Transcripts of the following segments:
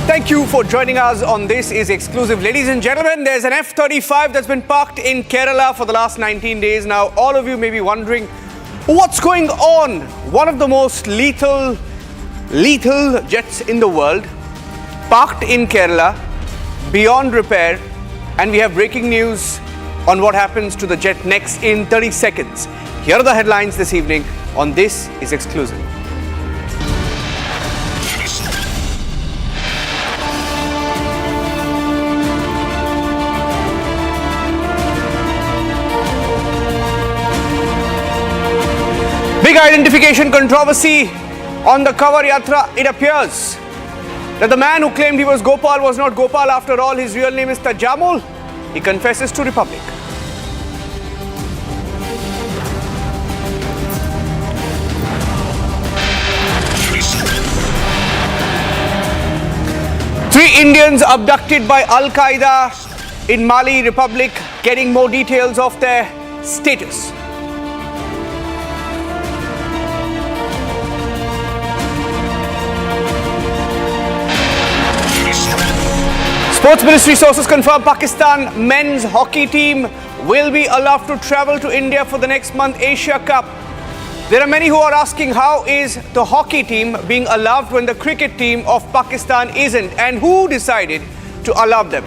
Thank you for joining us on This Is Exclusive. Ladies and gentlemen, there's an F-35 that's been parked in Kerala for the last 19 days. Now, all of you may be wondering, what's going on? One of the most lethal jets in the world, parked in Kerala, beyond repair, and we have breaking news on what happens to the jet next in 30 seconds. Here are the headlines this evening on This Is Exclusive. Big identification controversy on the cover Yatra. It appears that the man who claimed he was Gopal was not Gopal after all. His real name is Tajamul. He confesses to Republic. Three Indians abducted by Al-Qaeda in Mali Republic. Getting more details of their status. Sports Ministry sources confirm Pakistan men's hockey team will be allowed to travel to India for the next month Asia Cup. There are many who are asking, how is the hockey team being allowed when the cricket team of Pakistan isn't, and who decided to allow them?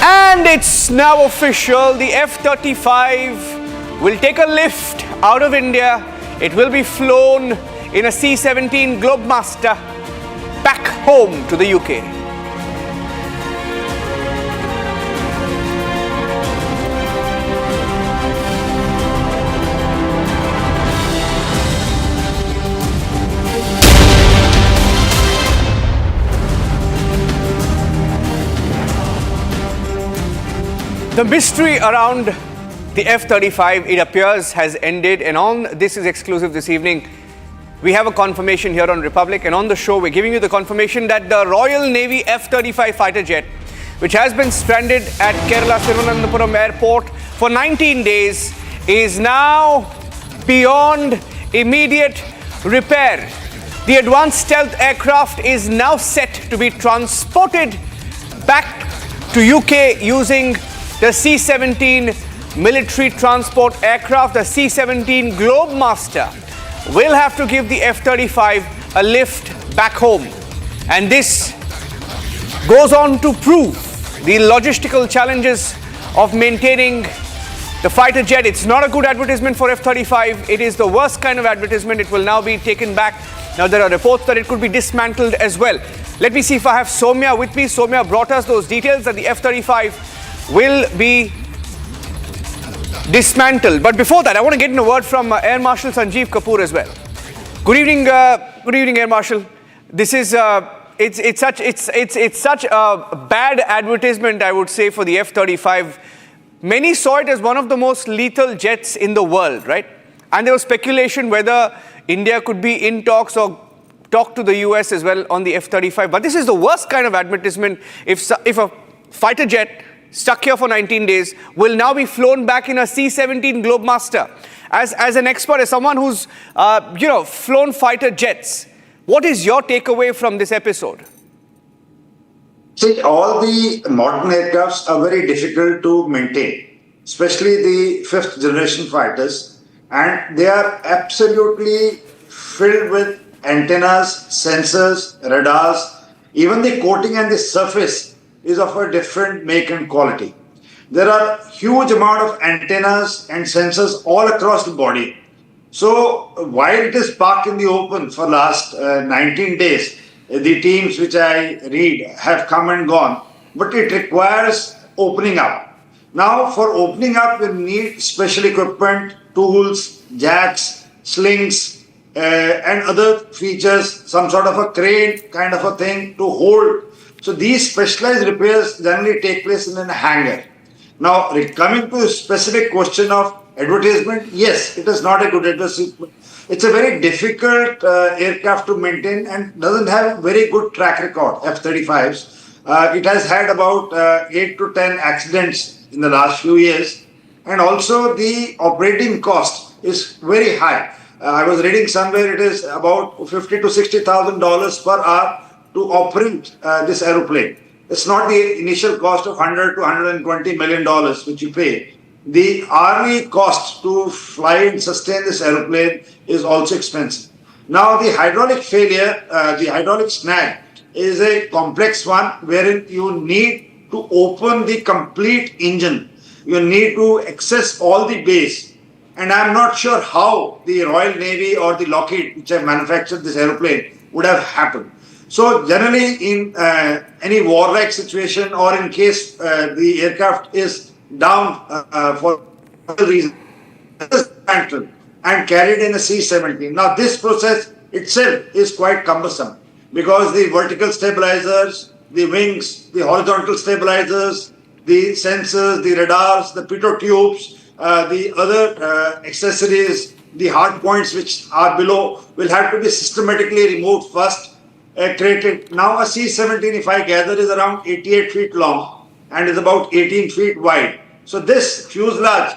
And it's now official, the F-35 will take a lift out of India. It will be flown in a C-17 Globemaster back home to the UK. The mystery around the F-35, it appears, has ended, and on This Is Exclusive this evening, we have a confirmation here on Republic, and on the show we're giving you the confirmation that the Royal Navy F-35 fighter jet, which has been stranded at Kerala Thiruvananthapuram airport for 19 days, is now beyond immediate repair. The advanced stealth aircraft is now set to be transported back to UK using the C-17 military transport aircraft. The C-17 Globemaster will have to give the F-35 a lift back home. And this goes on to prove the logistical challenges of maintaining the fighter jet. It's not a good advertisement for F-35. It is the worst kind of advertisement. It will now be taken back. Now there are reports that it could be dismantled as well. Let me see if I have Soumya with me. Soumya brought us those details that the F-35 will be dismantled. But before that, I want to get in a word from Air Marshal Sanjeev Kapoor as well. Good evening, Air Marshal. This is it's such a bad advertisement, I would say, for the F-35. Many saw it as one of the most lethal jets in the world, right? And there was speculation whether India could be in talks or talk to the US as well on the F-35. But this is the worst kind of advertisement. If a fighter jet stuck here for 19 days, will now be flown back in a C-17 Globemaster. As an expert, as someone who's flown fighter jets, what is your takeaway from this episode? See, all the modern aircrafts are very difficult to maintain, especially the fifth generation fighters, and they are absolutely filled with antennas, sensors, radars. Even the coating and the surface is of a different make and quality. There are huge amount of antennas and sensors all across the body. So while it is parked in the open for last 19 days, the teams which I read have come and gone, but it requires opening up. Now for opening up, you need special equipment, tools, jacks, slings, and other features, some sort of a crane kind of a thing to hold. So these specialized repairs generally take place in a hangar. Now, coming to the specific question of advertisement, yes, it is not a good advertisement. It's a very difficult aircraft to maintain and doesn't have a very good track record, F-35s. It has had about 8 to 10 accidents in the last few years. And also the operating cost is very high. I was reading somewhere it is about $50,000 to $60,000 per hour to operate this aeroplane. It's not the initial cost of $100 to $120 million which you pay. The hourly cost to fly and sustain this aeroplane is also expensive. Now, the hydraulic failure, the hydraulic snag is a complex one wherein you need to open the complete engine. You need to access all the bays. And I'm not sure how the Royal Navy or the Lockheed, which have manufactured this aeroplane, would have happened. So generally in any warlike situation or in case the aircraft is down for a reason, and carried in a C-17. Now this process itself is quite cumbersome because the vertical stabilizers, the wings, the horizontal stabilizers, the sensors, the radars, the pitot tubes, the other accessories, the hard points which are below will have to be systematically removed first, created. Now a C-17, if I gather, is around 88 feet long and is about 18 feet wide. So this fuselage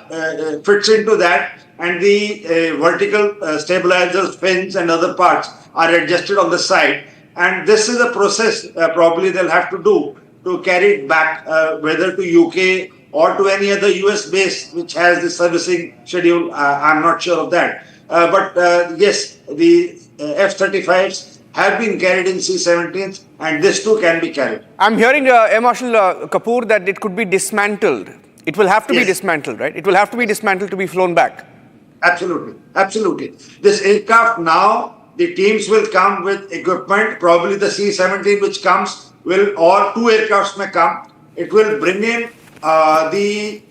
fits into that, and the vertical stabilizers, fins and other parts are adjusted on the side. And this is a process probably they'll have to do to carry it back, whether to UK or to any other US base which has the servicing schedule. I'm not sure of that. But yes, the F-35s have been carried in C-17s, and this too can be carried. I'm hearing Air Marshal Kapoor that it could be dismantled. It will have to be dismantled, right? It will have to be dismantled to be flown back. Absolutely, absolutely. This aircraft now, the teams will come with equipment, probably the C-17 which comes will, or two aircrafts may come. It will bring in the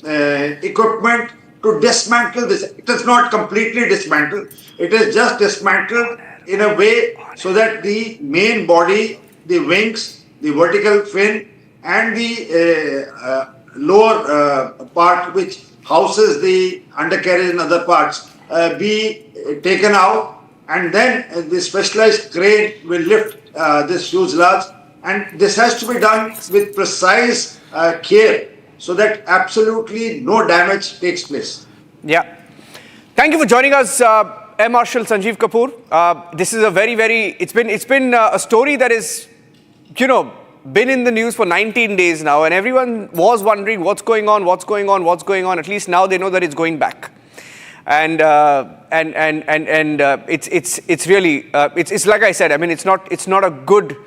equipment to dismantle this. It is not completely dismantled. It is just dismantled in a way so that the main body, the wings, the vertical fin and the lower part which houses the undercarriage and other parts be taken out, and then the specialized crane will lift this fuselage, and this has to be done with precise care so that absolutely no damage takes place. Yeah. Thank you for joining us, Air Marshal Sanjeev Kapoor. This is a it's been a story that is, been in the news for 19 days now, and everyone was wondering what's going on. At least now they know that it's going back, and it's really it's like I said. I mean, it's not a good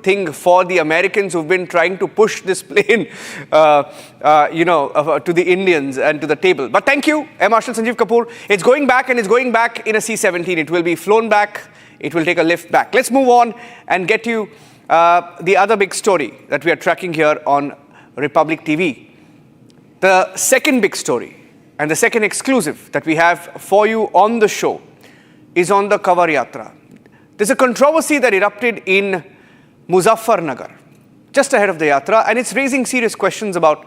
thing for the Americans who've been trying to push this plane, to the Indians and to the table. But thank you, Air Marshal Sanjeev Kapoor. It's going back, and it's going back in a C-17. It will be flown back. It will take a lift back. Let's move on and get you the other big story that we are tracking here on Republic TV. The second big story and the second exclusive that we have for you on the show is on the Kavar Yatra. There's a controversy that erupted in Muzaffarnagar just ahead of the Yatra, and it's raising serious questions about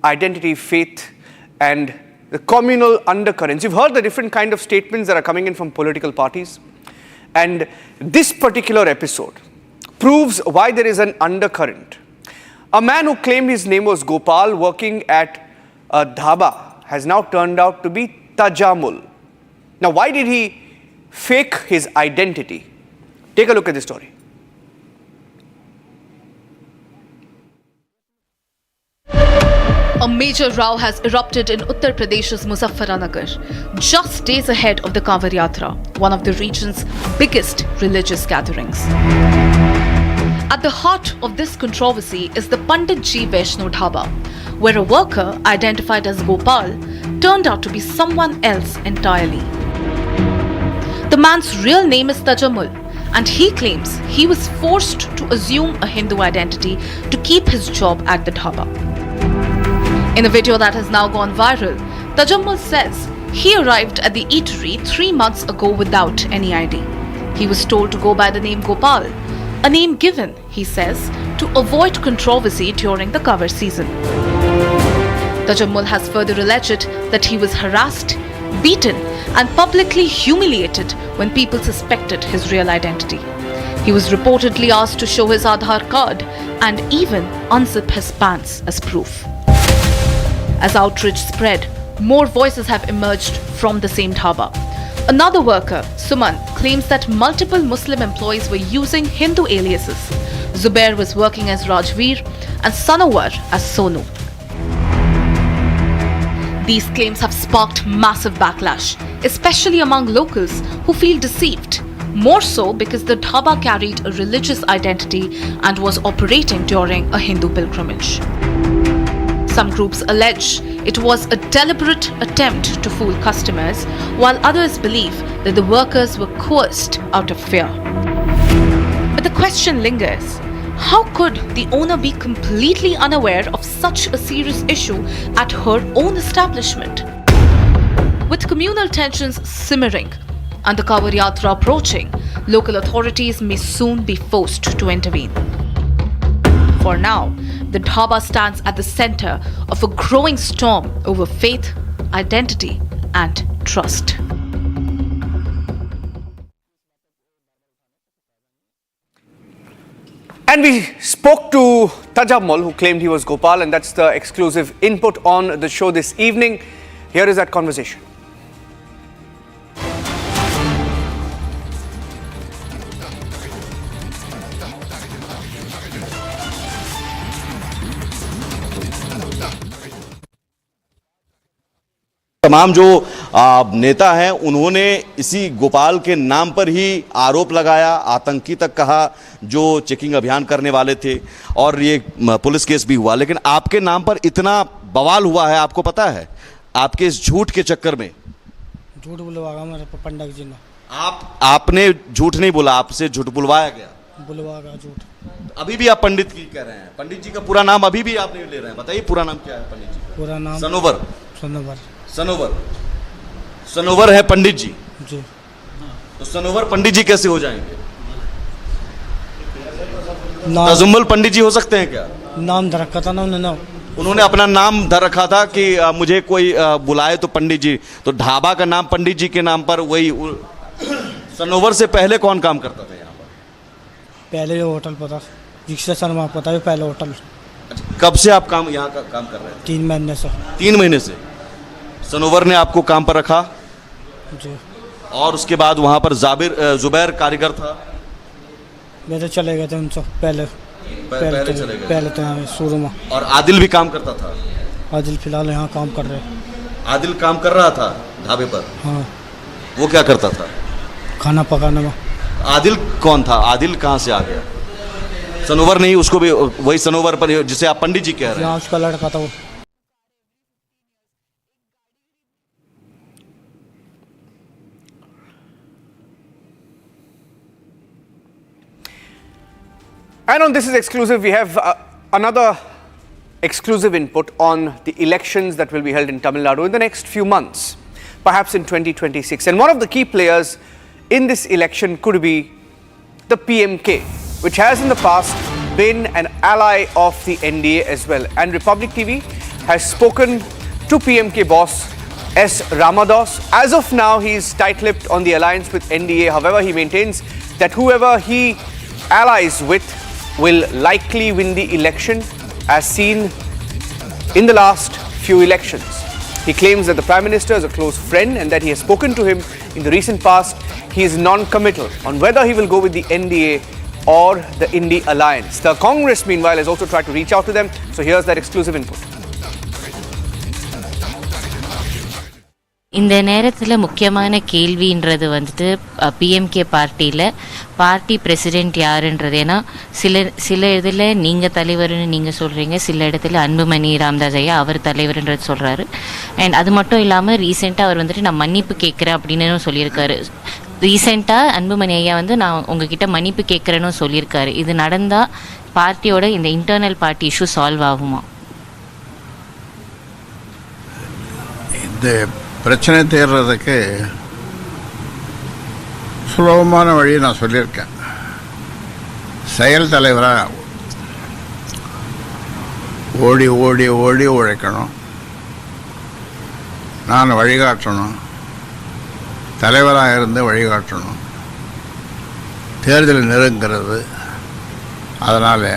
identity, faith, and the communal undercurrents. You've heard the different kind of statements that are coming in from political parties, and this particular episode proves why there is an undercurrent. A man who claimed his name was Gopal working at a dhaba has now turned out to be Tajamul. Now, why did he fake his identity? Take a look at this story. A major row has erupted in Uttar Pradesh's Muzaffarnagar, just days ahead of the Kavar Yatra, one of the region's biggest religious gatherings. At the heart of this controversy is the Pandit Ji Vaishno Dhaba, where a worker identified as Gopal turned out to be someone else entirely. The man's real name is Tajamul, and he claims he was forced to assume a Hindu identity to keep his job at the dhaba. In a video that has now gone viral, Tajamul says he arrived at the eatery 3 months ago without any ID. He was told to go by the name Gopal, a name given, he says, to avoid controversy during the Kavar season. Tajamul has further alleged that he was harassed, beaten, and publicly humiliated when people suspected his real identity. He was reportedly asked to show his Aadhaar card and even unzip his pants as proof. As outrage spread, more voices have emerged from the same dhaba. Another worker, Suman, claims that multiple Muslim employees were using Hindu aliases. Zubair was working as Rajgir and Sanowar as Sonu. These claims have sparked massive backlash, especially among locals who feel deceived. More so because the dhaba carried a religious identity and was operating during a Hindu pilgrimage. Some groups allege it was a deliberate attempt to fool customers, while others believe that the workers were coerced out of fear. But the question lingers, how could the owner be completely unaware of such a serious issue at her own establishment? With communal tensions simmering and the Kawar Yatra approaching, local authorities may soon be forced to intervene. For now, the dhaba stands at the center of a growing storm over faith, identity, and trust. And we spoke to Tajammul, who claimed he was Gopal, and that's the exclusive input on the show this evening. Here is that conversation. तमाम जो नेता हैं उन्होंने इसी गोपाल के नाम पर ही आरोप लगाया, आतंकी तक कहा जो चेकिंग अभियान करने वाले थे, और ये पुलिस केस भी हुआ। लेकिन आपके नाम पर इतना बवाल हुआ है, आपको पता है? आपके इस झूठ के चक्कर में झूठ बुलवाया मेरे पंडित जी ने। आपने झूठ नहीं बोला, आपसे झूठ बुलवाया गया। बुलवाया झूठ। अभी भी आप पंडित की कह रहे हैं, पंडित जी का पूरा नाम अभी भी आप नहीं ले रहे हैं। बताइए पूरा नाम क्या है पंडित जी? पूरा नाम सनोवर। सनोवर। सनोवर, सनोवर है पंडित जी जी। तो सनोवर पंडित जी कैसे हो जाएंगे? तजुम्मल पंडित जी हो सकते हैं क्या? नाम धर रखा था ना उन्होंने अपना नाम धर रखा था कि मुझे कोई बुलाए तो पंडित जी, तो ढाबा का नाम पंडित जी के नाम पर। वही सनोवर से पहले कौन काम करता था यहाँ पर? पहले होटल पता रिक्शा शर्मा पता है, पहले होटल। कब से आप यहाँ का काम कर रहे हैं? 3 महीने से। 3 महीने से सनोवर ने आपको काम पर रखा जी। और उसके बाद वहाँ पर जुबैर कारीगर था। मेरे चले गए थे उनसे पहले चले गए। पहले तो यहाँ शुरू में। और आदिल भी काम करता था? आदिल फिलहाल यहाँ काम कर रहे हैं। आदिल काम कर रहा था ढाबे पर? हाँ। वो क्या करता था? खाना पकाने में। आदिल कौन था? आदिल कहाँ से आ गया? सनोवर नहीं, उसको भी वही सनोवर पर जिसे आप पंडित जी कह रहे हैं। उसका लड़का था वो। And on This Is Exclusive, we have another exclusive input on the elections that will be held in Tamil Nadu in the next few months, perhaps in 2026. And one of the key players in this election could be the PMK, which has in the past been an ally of the NDA as well. And Republic TV has spoken to PMK boss S. Ramadas. As of now, he is tight-lipped on the alliance with NDA. However, he maintains that whoever he allies with will likely win the election, as seen in the last few elections. He claims that the Prime Minister is a close friend and that he has spoken to him in the recent past. He is non-committal on whether he will go with the NDA or the Indy alliance. The Congress, meanwhile, has also tried to reach out to them. So here's that exclusive input. இந்த நேரத்தில் முக்கியமான கேள்வின்றது வந்துட்டு PMK party president யாருன்றது. ஏன்னா சில இதில் நீங்கள் தலைவர்னு நீங்கள் சொல்கிறீங்க, சில இடத்துல அன்புமணி ராமதாஸ் ஐயா அவர் தலைவர்ன்றது சொல்கிறாரு. அண்ட் அது மட்டும் இல்லாமல் ரீசெண்டாக அவர் வந்துட்டு நான் மன்னிப்பு கேட்குறேன் அப்படின்னு சொல்லியிருக்காரு. ரீசெண்டாக அன்புமணி ஐயா வந்து நான் உங்ககிட்ட மன்னிப்பு கேட்குறேன்னு சொல்லியிருக்காரு. இது நடந்தால் பார்ட்டியோட இந்த இன்டர்னல் பார்ட்டி இஷ்யூ சால்வ் ஆகுமா? இந்த பிரச்சனை தீர்றதுக்கு சுலபமான வழியை நான் சொல்லியிருக்கேன். செயல் தலைவராக ஓடி ஓடி ஓடி உழைக்கணும், நான் வழிகாட்டணும், தலைவராக இருந்து வழிகாட்டணும். தேர்தல் நெருங்கிறது, அதனால்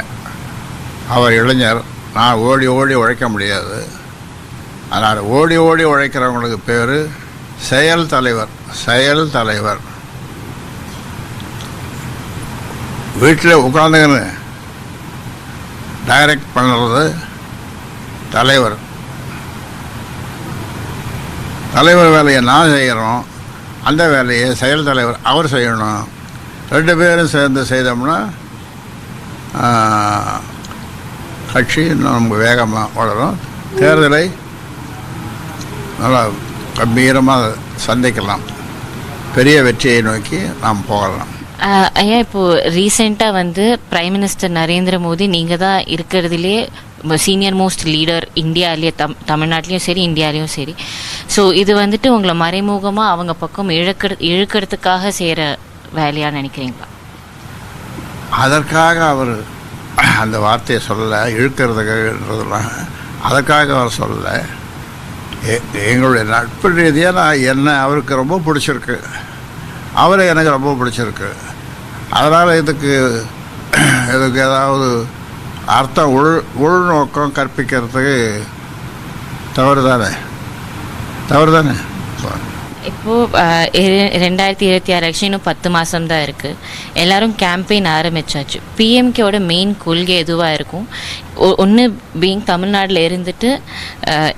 அவர் இளைஞர், நான் ஓடி ஓடி உழைக்க முடியாது. அதனால் ஓடி ஓடி உழைக்கிறவங்களுக்கு பேர் செயல் தலைவர் வீட்டில் உட்காந்துக்கின்னு டைரக்ட் பண்ணுறது தலைவர் வேலையை நான் செய்கிறோம், அந்த வேலையை செயல் தலைவர் அவர் செய்யணும். 2 பேரும் சேர்ந்து செய்தோம்னா கட்சி இன்னும் நமக்கு வேகமாக வளரும். தேர்தலை நல்லா கம்பீரமாக சந்திக்கலாம். பெரிய வெற்றியை நோக்கி நாம் போகலாம். ஐயா, இப்போது ரீசெண்டாக வந்து பிரைம் மினிஸ்டர் நரேந்திர மோடி நீங்கள் தான் இருக்கிறதுலே சீனியர் மோஸ்ட் லீடர் இந்தியாவிலேயே, தமிழ்நாட்டிலையும் சரி இந்தியாவிலையும் சரி. ஸோ இது வந்துட்டு உங்களை மறைமுகமாக அவங்க பக்கம் இழுக்கிறதுக்காக செய்கிற வேலையாக நினைக்கிறீங்களா? அதற்காக அவர் அந்த வார்த்தையை சொல்லலை, இழுக்கிறதுன்றதுலாம் அதற்காக அவர் சொல்லலை. எங்களுடைய நட்பு ரீதியாக என்ன அவருக்கு ரொம்ப பிடிச்சிருக்கு, அவரை எனக்கு ரொம்ப பிடிச்சிருக்கு. அதனால் இதுக்கு ஏதாவது அர்த்தம் உள்நோக்கம் கற்பிக்கிறதுக்கு தவறு தானே. இப்போது 2026 எலெக்ஷன் இன்னும் 10 மாதம் தான் இருக்குது. எல்லோரும் கேம்பெயின் ஆரம்பித்தாச்சு. பிஎம்கேவோட மெயின் கொள்கை எதுவாக இருக்கும்? ஒன்று பீங் தமிழ்நாட்டில் இருந்துட்டு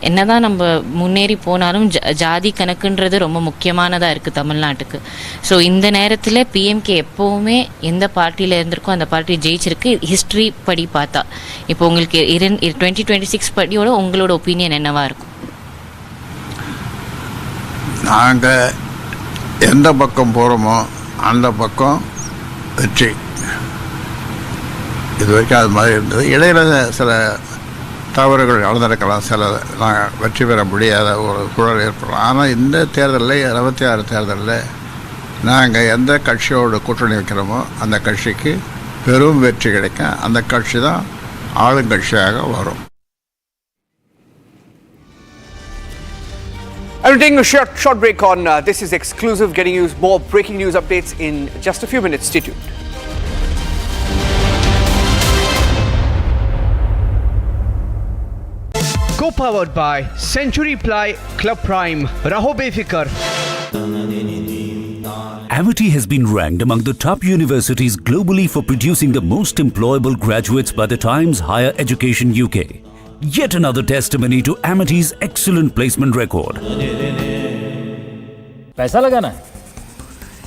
என்ன தான் நம்ம முன்னேறி போனாலும் ஜாதி கணக்குன்றது ரொம்ப முக்கியமானதாக இருக்குது தமிழ்நாட்டுக்கு. ஸோ இந்த நேரத்தில் பிஎம்கே எப்போவுமே எந்த பார்ட்டியில் இருந்திருக்கோ அந்த பார்ட்டி ஜெயிச்சிருக்கு ஹிஸ்ட்ரி படி பார்த்தா. இப்போ உங்களுக்கு 2026 படியோட உங்களோட ஒப்பீனியன் என்னவாக இருக்கும்? நாங்கள் எந்த பக்கம் போகிறோமோ அந்த பக்கம் வெற்றி. இது வரைக்கும் அது மாதிரி இருந்தது. இடையில சில தவறுகள் நடந்திருக்கலாம், சில நாங்கள் வெற்றி பெற முடியாத ஒரு சூழல் ஏற்படும். ஆனால் இந்த தேர்தலில் 26 தேர்தலில் நாங்கள் எந்த கட்சியோடு கூட்டணி வைக்கிறோமோ அந்த கட்சிக்கு பெரும் வெற்றி கிடைக்கும். அந்த கட்சி தான் ஆளுங்கட்சியாக வரும். I'm taking a short break on This is Exclusive, getting you more breaking news updates in just a few minutes. Stay tuned. Co-powered by Century Ply, Club Prime, Raho Befikar. Amity has been ranked among the top universities globally for producing the most employable graduates by the Times Higher Education UK. Yet another testimony to Amity's excellent placement record. पैसा लगाना है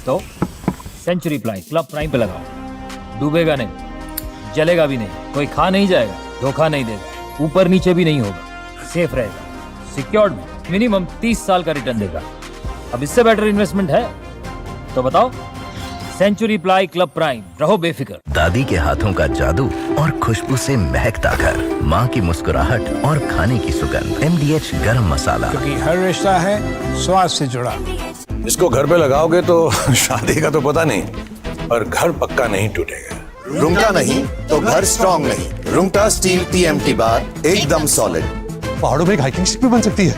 तो century ply club prime पे लगाओ. डूबेगा नहीं, जलेगा भी नहीं, कोई खा नहीं जाएगा, धोखा नहीं देगा, ऊपर नीचे भी नहीं होगा, सेफ रहेगा, सिक्योर्ड में मिनिमम 30 साल का रिटर्न देगा. अब इससे बेटर इन्वेस्टमेंट है तो बताओ. सेंचुरी प्लाई क्लब प्राइम, रहो बेफिक्र. दादी के हाथों का जादू और खुशबू से महकता घर, माँ की मुस्कुराहट और खाने की सुगंध. MDH गरम मसाला, क्योंकि हर रिश्ता है स्वाद से जुड़ा. इसको घर पे लगाओगे तो शादी का तो पता नहीं, पर घर पक्का नहीं टूटेगा. रुंगटा नहीं तो घर स्ट्रॉन्ग नहीं. रुंगटा स्टील TMT बार एकदम सॉलिड. पहाड़ों में एक हाइकिंग शिप भी बन सकती है.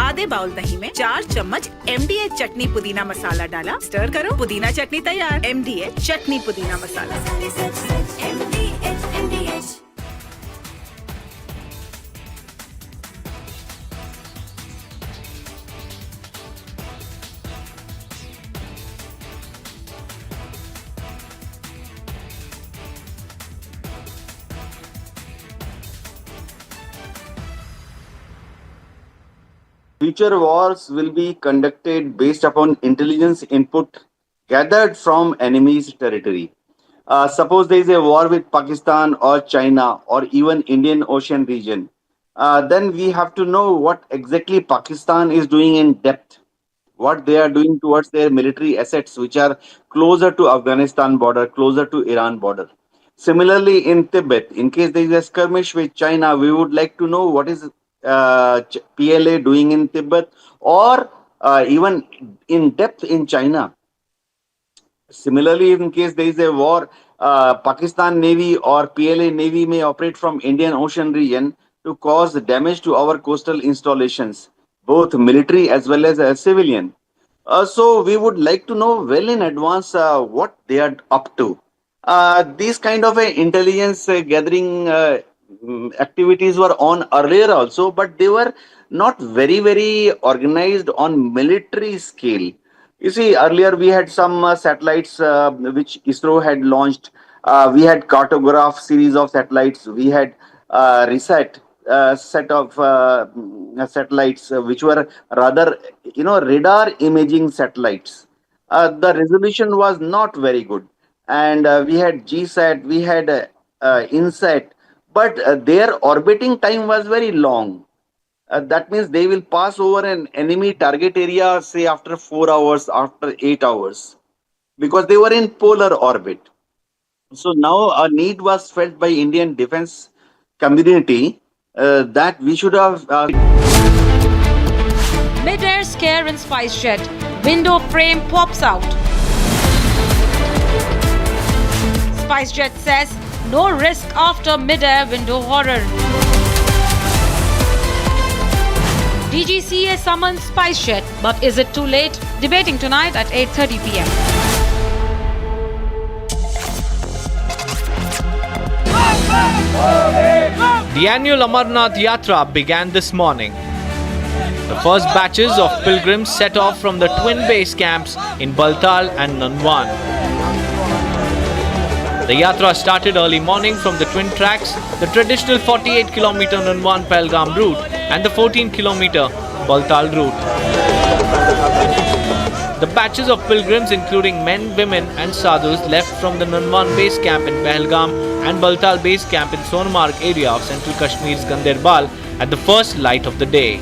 आधे बाउल दही में 4 चम्मच MDH चटनी पुदीना मसाला डाला, स्टर करो, पुदीना चटनी तैयार. MDH चटनी पुदीना मसाला. Future wars will be conducted based upon intelligence input gathered from enemy's territory. Suppose there is a war with Pakistan or China or even Indian Ocean region, then we have to know what exactly Pakistan is doing in depth, what they are doing towards their military assets which are closer to Afghanistan border, closer to Iran border. Similarly, in Tibet, in case there is a skirmish with China, we would like to know what is PLA doing in Tibet or even in depth in China. Similarly, in case there is a war, Pakistan Navy or PLA Navy may operate from Indian Ocean region to cause damage to our coastal installations, both military as well as civilian. So we would like to know well in advance what they are up to. These kind of intelligence gathering activities were on earlier also, but they were not very organized on military scale. You see, earlier we had some satellites which ISRO had launched. We had cartographed series of satellites. We had reset set of satellites which were rather, radar imaging satellites. The resolution was not very good, and we had GSAT, we had INSAT, but their orbiting time was very long. That means they will pass over an enemy target area, say after 4 hours, after 8 hours, because they were in polar orbit. So now a need was felt by Indian defense community that we should have. Mid-air scare in SpiceJet. Window frame pops out. SpiceJet says no risk after mid-air window horror. DGCA summons SpiceJet, but is it too late? Debating tonight at 8:30 p.m. The annual Amarnath Yatra began this morning. The first batches of pilgrims set off from the twin base camps in Baltal and Nanwan. The Yatra started early morning from the twin tracks, the traditional 48-kilometer Nanwan-Pahalgam route and the 14-kilometer Baltal route. The batches of pilgrims, including men, women and sadhus, left from the Nanwan base camp in Pahalgam and Baltal base camp in Sonmarg area of central Kashmir's Ganderbal at the first light of the day.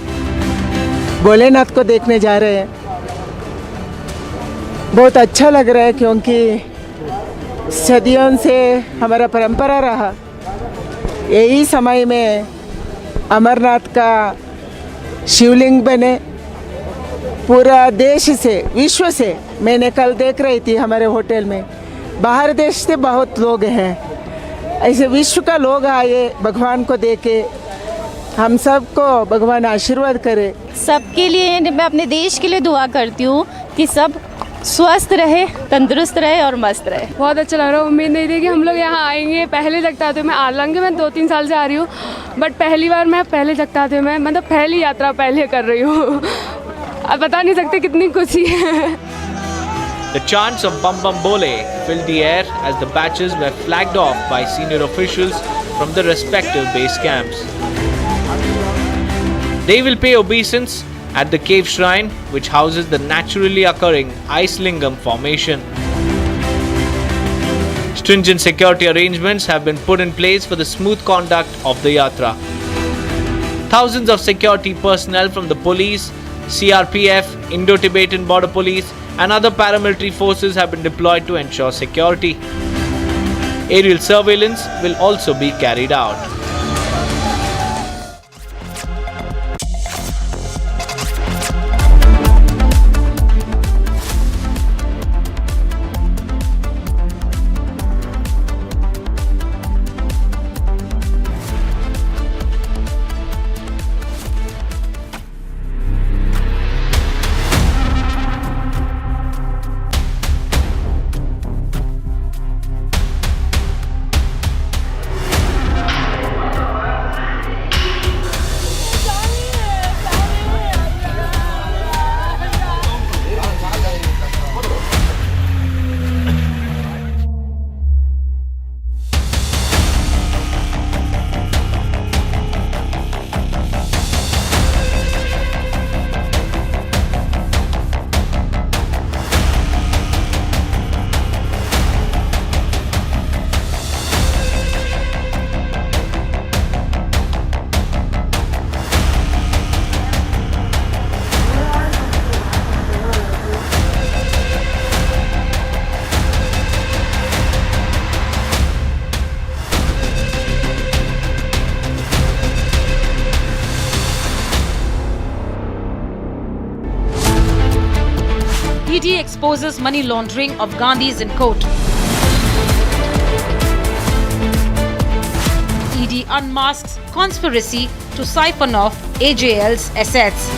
Bholenath को देखने जा रहे हैं। बहुत अच्छा लग रहा है क्योंकि सदियों से हमारा परंपरा रहा, यही समय में अमरनाथ का शिवलिंग बने। पूरा देश से, विश्व से, मैंने कल देख रही थी हमारे होटल में, बाहर देश से बहुत लोग हैं। ऐसे विश्व का लोग आए भगवान को देखे, हम सबको भगवान आशीर्वाद करे। सबके लिए मैं अपने देश के लिए दुआ करती हूँ कि सब स्वस्थ रहे, तंदुरुस्त रहे और मस्त रहे। बहुत अच्छा लग रहा है। उम्मीद नहीं थी कि हम लोग यहाँ आएंगे। पहले जगताते मैं हालांकि मैं 2-3 साल से आ रही हूँ, बट पहली बार मैं पहले जगताते में मतलब पहली यात्रा पहले कर रही हूँ। अब बता नहीं सकते कितनी खुशी है। The chants of Bam Bam Bole filled the air as the batches were flagged off by senior officials from the respective base camps. They will pay obeisance at the cave shrine, which houses the naturally occurring ice lingam formation. Stringent security arrangements have been put in place for the smooth conduct of the yatra. Thousands of security personnel from the police, CRPF, Indo-Tibetan Border Police and other paramilitary forces have been deployed to ensure security. Aerial surveillance will also be carried out. ED exposes money laundering of Gandhis in court. ED unmasks conspiracy to siphon off AJL's assets.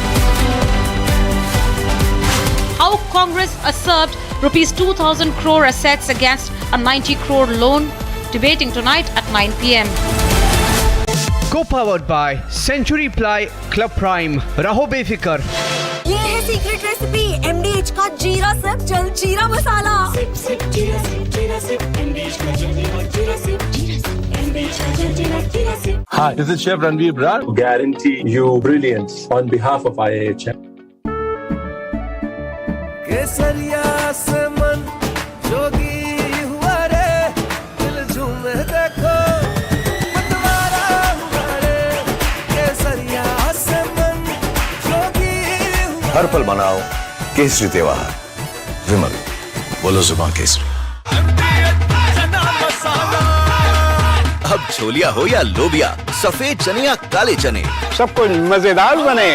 How Congress usurped rupees 2,000 crore assets against a 90 crore loan. Debating tonight at 9 p.m. Co-powered by Century Ply Club Prime. Raho befikar. ये है secret recipe MDH का जीरा SIP जल जीरा मसाला। SIP SIP जीरा SIP जीरा SIP MDH का जल जीरा सिप MDH का जल जीरा SIP. Hi, this is Chef Ranveer Brar. Guarantee you brilliance on behalf of IAHM. केसरिया से मन जोगी हुआ रे, दिल झूमे देखो मतवारा हुआ रे। केसरिया से मन जोगी हुआ। हर पल मनाओ केसरी त्योहार। विमल, बोलो जुबान केसरी। अब छोलिया हो या लोबिया, सफेद चने या काले चने, सब कुछ मजेदार बने।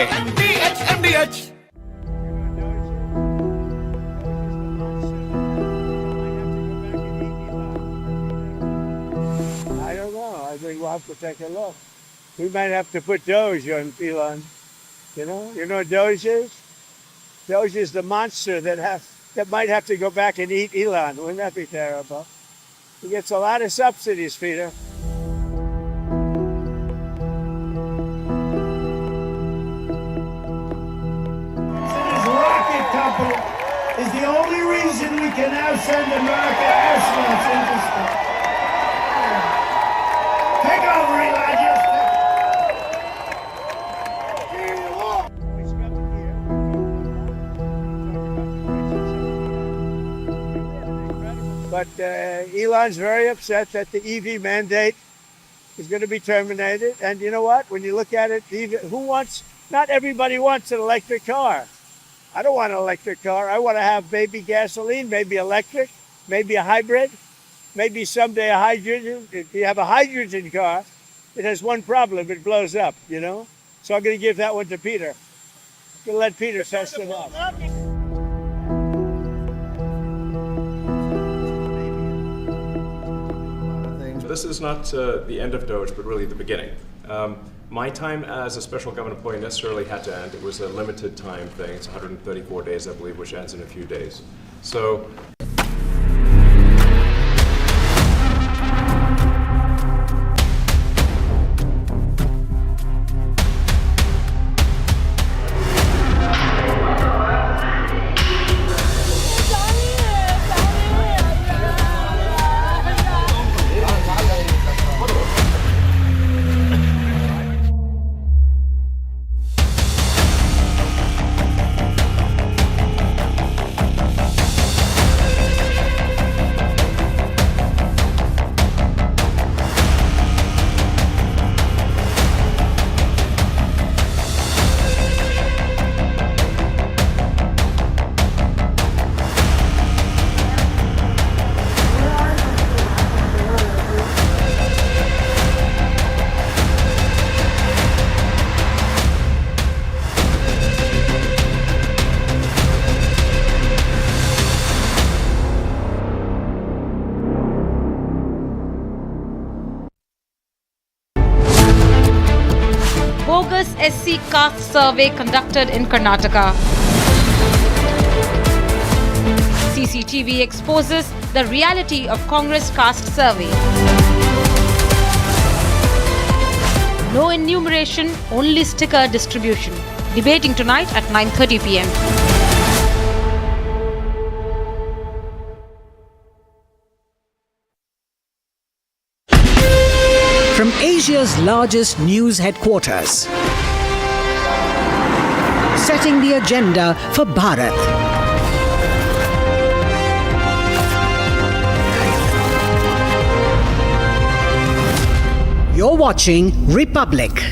I don't know. I think we'll have to take a look. We might have to put Doge on Elon. You know what Doge is? Doge is the monster that might have to go back and eat Elon. Wouldn't that be terrible? He gets a lot of subsidies, Peter. His rocket company is the only reason we can now send America astronauts into space. Take over, Elijah. But Elon's very upset that the EV mandate is going to be terminated. And you know what? When you look at it, not everybody wants an electric car. I don't want an electric car. I want to have maybe gasoline, maybe electric, maybe a hybrid, maybe someday a hydrogen. If you have a hydrogen car, it has one problem. It blows up, So I'm going to give that one to Peter. I'm going to let Peter test it out. This is not the end of Doge, but really the beginning. My time as a special government employee necessarily had to end. It was a limited time thing. It's 134 days, I believe, which ends in a few days. So. Bogus SC caste survey conducted in Karnataka. CCTV exposes the reality of Congress caste survey. No enumeration, only sticker distribution. Debating tonight at 9:30 p.m. From Asia's largest news headquarters, setting the agenda for Bharat. You're watching Republic.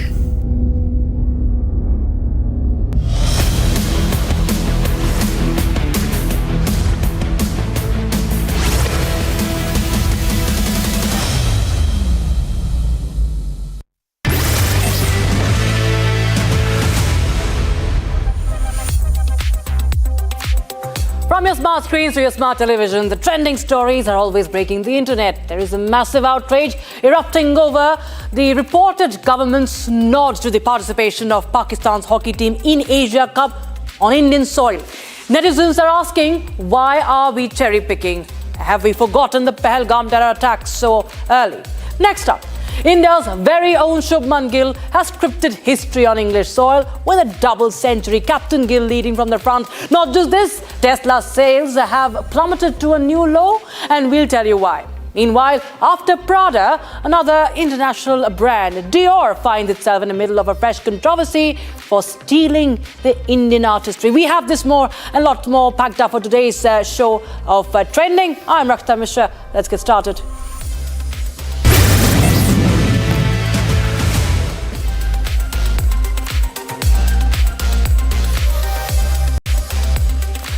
From your smart screens to your smart television, the trending stories are always breaking the internet. There is a massive outrage erupting over the reported government's nod to the participation of Pakistan's hockey team in Asia Cup on Indian soil. Netizens are asking, why are we cherry picking? Have we forgotten the Pahalgam terror attacks so early? Next up, India's very own Shubman Gill has scripted history on English soil with a double century. Captain Gill leading from the front. Not just this, Tesla's sales have plummeted to a new low, and we'll tell you why. Meanwhile, after Prada, another international brand, Dior, finds itself in the middle of a fresh controversy for stealing the Indian artistry. We have this more and lot more packed up for today's show of Trending. I'm Rakta Mishra. Let's get started.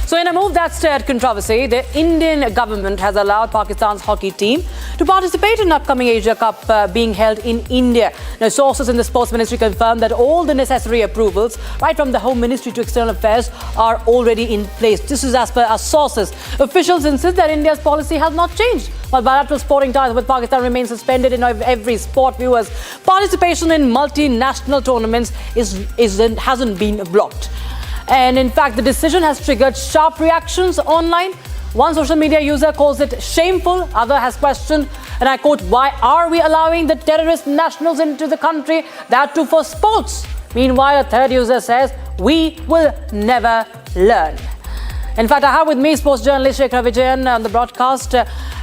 So in a move that stirred controversy, the Indian government has allowed Pakistan's hockey team to participate in upcoming Asia Cup being held in India. Now, sources in the Sports Ministry confirmed that all the necessary approvals, right from the Home Ministry to External Affairs, are already in place. This is as per our sources. Officials insist that India's policy has not changed, while bilateral sporting ties with Pakistan remain suspended in every sport. Viewers, participation in multinational tournaments hasn't been blocked. And in fact, the decision has triggered sharp reactions online. One social media user calls it shameful. Other has questioned, and I quote, "Why are we allowing the terrorist nationals into the country? That too for sports." Meanwhile, a third user says, "We will never learn." In fact, I have with me sports journalist Shekhar Vijayan on the broadcast.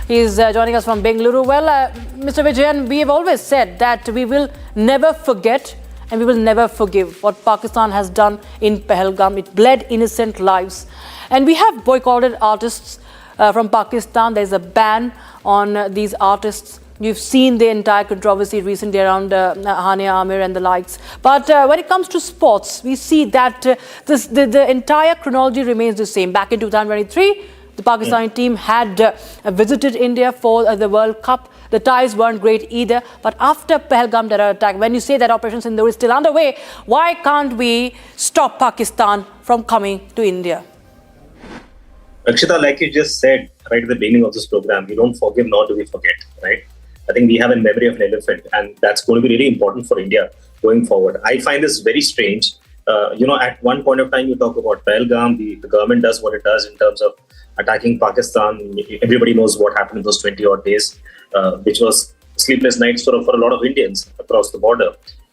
He's joining us from Bengaluru. Well, Mr. Vijayan, we have always said that we will never forget and we will never forgive what Pakistan has done in Pahalgam. It bled innocent lives. And we have boycotted artists from Pakistan. There's a ban on these artists. You've seen the entire controversy recently around Hania Amir and the likes. But when it comes to sports, we see that the entire chronology remains the same. Back in 2023, the Pakistani team had visited India for the World Cup. The ties weren't great either. But after Pahalgam terror attack, when you say that Operation Sindoor is still underway, why can't we stop Pakistan from coming to India? Rakshita, like you just said right at the beginning of this program, we don't forgive nor do we forget, right? I think we have a memory of an elephant, and that's going to be really important for India going forward. I find this very strange. At one point of time, you talk about Pahalgam, the government does what it does in terms of attacking Pakistan. Everybody knows what happened in those 20-odd days, which was sleepless nights for a lot of Indians across the border.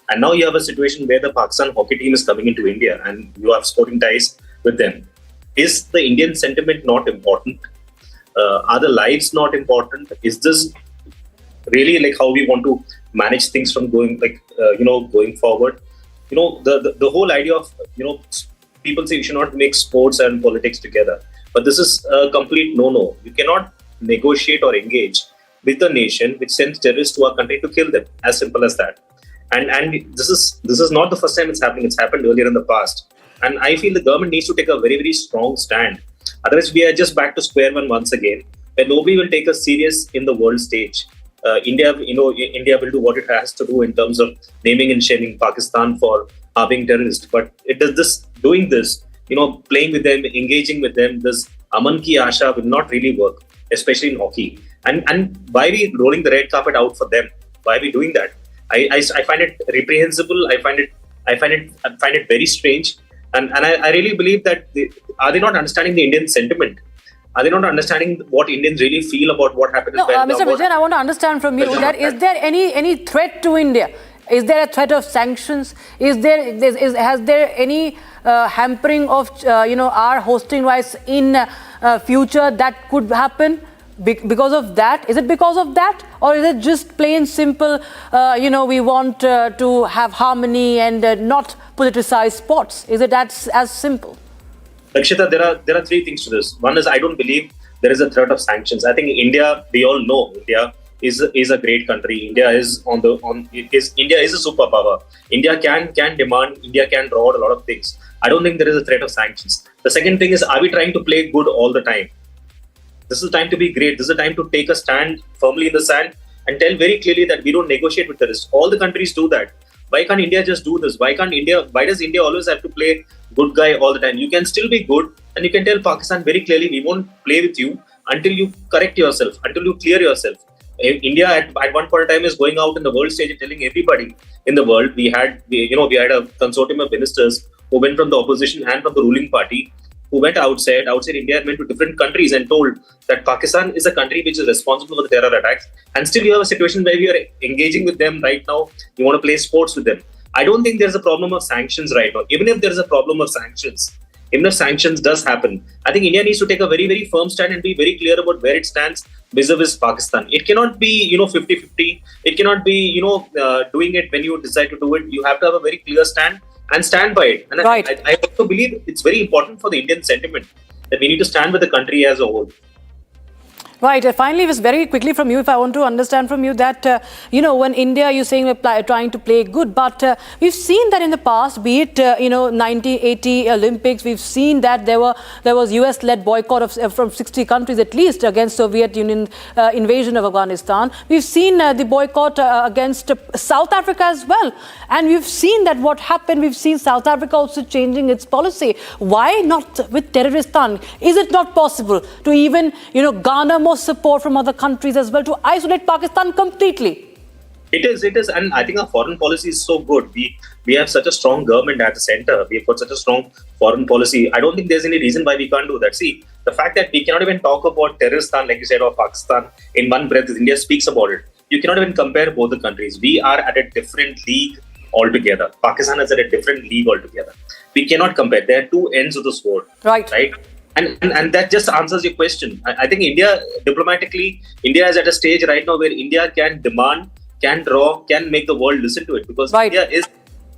And now you have a situation where the Pakistan hockey team is coming into India and you have sporting ties with them. Is the Indian sentiment not important? Are the lives not important? Is this really like how we want to manage things from going forward? The whole idea of, people say you should not mix sports and politics together. But this is a complete no-no. You cannot negotiate or engage with a nation which sends terrorists to our country to kill them. As simple as that. And this is not the first time it's happening. It's happened earlier in the past. And I feel the government needs to take a very, very strong stand. Otherwise, we are just back to square one once again, where nobody will take us serious in the world stage. India will do what it has to do in terms of naming and shaming Pakistan for harboring terrorists. But doing this, playing with them, engaging with them, this Aman ki Asha will not really work, especially in hockey. And why are we rolling the red carpet out for them? Why are we doing that? I find it reprehensible. I find it very strange. And I really believe that are they not understanding the Indian sentiment? Are they not understanding what Indians really feel about what happened in Pahalgam? Mr. Vijayan, I want to understand from you that is there any threat to India? Is there a threat of sanctions? Has there any hampering of our hosting rights in future that could happen because of that? Is it because of that, or is it just plain simple? We want to have harmony and not politicize sports. Is it as simple? Rakshita, there are three things to this. One is I don't believe there is a threat of sanctions. I think India, we all know India is a great country. India is India is a superpower. India can demand. India can draw out a lot of things. I don't think there is a threat of sanctions. The second thing is, are we trying to play good all the time? This is the time to be great. This is the time to take a stand firmly in the sand and tell very clearly that we don't negotiate with terrorists. All the countries do that. Why can't India just do this? Why does India always have to play good guy all the time? You can still be good, and you can tell Pakistan very clearly, we won't play with you until you correct yourself, until you clear yourself. India at one point in time is going out in the world stage and telling everybody in the world. We had a consortium of ministers who went from the opposition and from the ruling party who went outside India and went to different countries and told that Pakistan is a country which is responsible for the terror attacks. And still you have a situation where we are engaging with them right now. You want to play sports with them. I don't think there's a problem of sanctions right now. Even if there's a problem of sanctions, even if sanctions does happen, I think India needs to take a very, very firm stand and be very clear about where it stands vis-a-vis Pakistan. It cannot be, 50-50. It cannot be, doing it when you decide to do it. You have to have a very clear stand and stand by it. And right. I also believe it's very important for the Indian sentiment that we need to stand with the country as a whole. Right. Finally, just very quickly from you, if I want to understand from you that, when India, you're saying we're trying to play good, but we've seen that in the past, be it, 1980 Olympics, we've seen that there was US-led boycott from 60 countries at least against Soviet Union invasion of Afghanistan. We've seen the boycott against South Africa as well. And we've seen that what happened, we've seen South Africa also changing its policy. Why not with Terroristan? Is it not possible to even, garner more support from other countries as well to isolate Pakistan completely? It is, and I think our foreign policy is so good. We have such a strong government at the center. We have got such a strong foreign policy. I don't think there's any reason why we can't do that. See, the fact that we cannot even talk about Terroristan, like you said, or Pakistan in one breath, as India speaks about it. You cannot even compare both the countries. We are at a different league altogether. Pakistan is at a different league altogether. We cannot compare. There are two ends of the sword. Right. And that just answers your question. I think India, diplomatically, India is at a stage right now where India can demand, can draw, can make the world listen to it, because India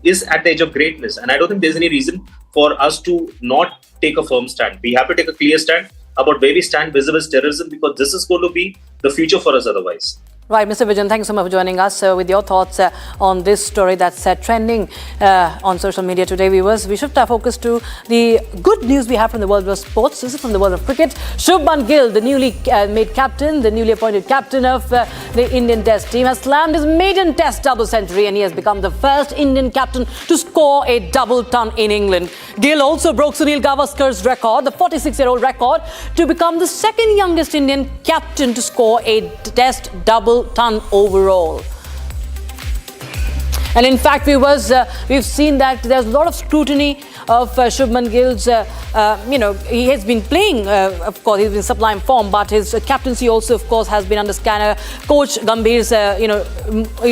is at the edge of greatness. And I don't think there's any reason for us to not take a firm stand. We have to take a clear stand about where we stand vis-a-vis terrorism, because this is going to be the future for us otherwise. Right, Mr. Vijayan, thank you so much for joining us with your thoughts on this story that's trending on social media today, viewers. We shift our focus to the good news we have from the world of sports. This is from the world of cricket. Shubman Gill, the newly made captain, the newly appointed captain of the Indian Test team, has slammed his maiden Test double century, and he has become the first Indian captain to score a double ton in England. Gill also broke Sunil Gavaskar's record, the 46-year-old record, to become the second youngest Indian captain to score a Test double ton overall. And in fact, we've seen that there's a lot of scrutiny of Shubman Gill's, he has been playing, of course, he's been sublime form, but his captaincy also, of course, has been under scanner. Coach Gambhir's,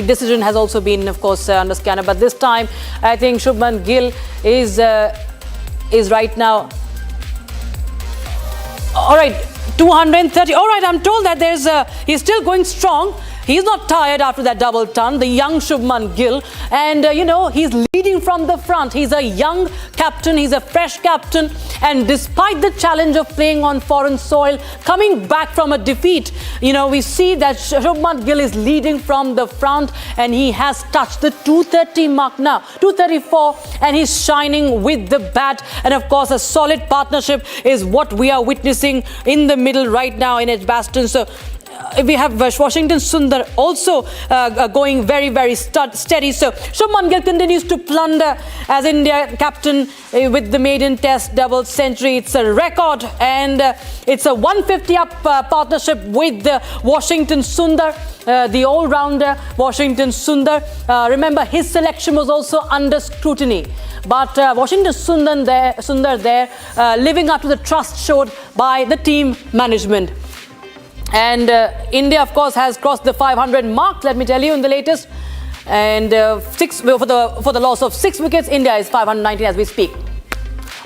decision has also been, of course, under scanner. But this time, I think Shubman Gill is right now, all right, 230. All right, I'm told that he's still going strong. He's not tired after that double ton, the young Shubman Gill. And, he's leading from the front. He's a young captain. He's a fresh captain. And despite the challenge of playing on foreign soil, coming back from a defeat, we see that Shubman Gill is leading from the front, and he has touched the 230 mark now, 234, and he's shining with the bat. And, of course, a solid partnership is what we are witnessing in the middle right now in Edgbaston. So, we have Washington Sundar also going very, very steady. So Shubman Gill continues to plunder as India captain with the maiden Test double century. It's a record, and it's a 150-up partnership with Washington Sundar, the all-rounder Washington Sundar. Remember, his selection was also under scrutiny. But Washington Sundar there living up to the trust showed by the team management. And India, of course, has crossed the 500 mark, let me tell you, in the latest. And for the loss of 6 wickets, India is 519 as we speak.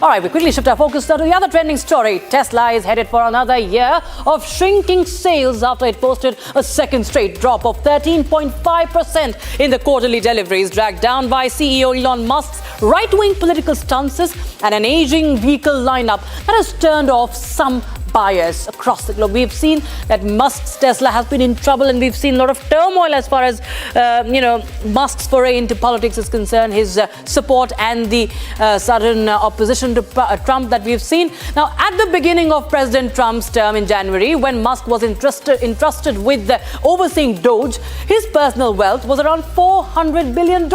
All right, we quickly shift our focus now to the other trending story. Tesla is headed for another year of shrinking sales after it posted a second straight drop of 13.5% in the quarterly deliveries, dragged down by CEO Elon Musk's right-wing political stances and an aging vehicle lineup that has turned off some buyers across the globe. We've seen that Musk's Tesla has been in trouble, and we've seen a lot of turmoil as far as, Musk's foray into politics is concerned, his support and the sudden opposition to Trump that we've seen. Now, at the beginning of President Trump's term in January, when Musk was entrusted with overseeing Doge, his personal wealth was around $400 billion.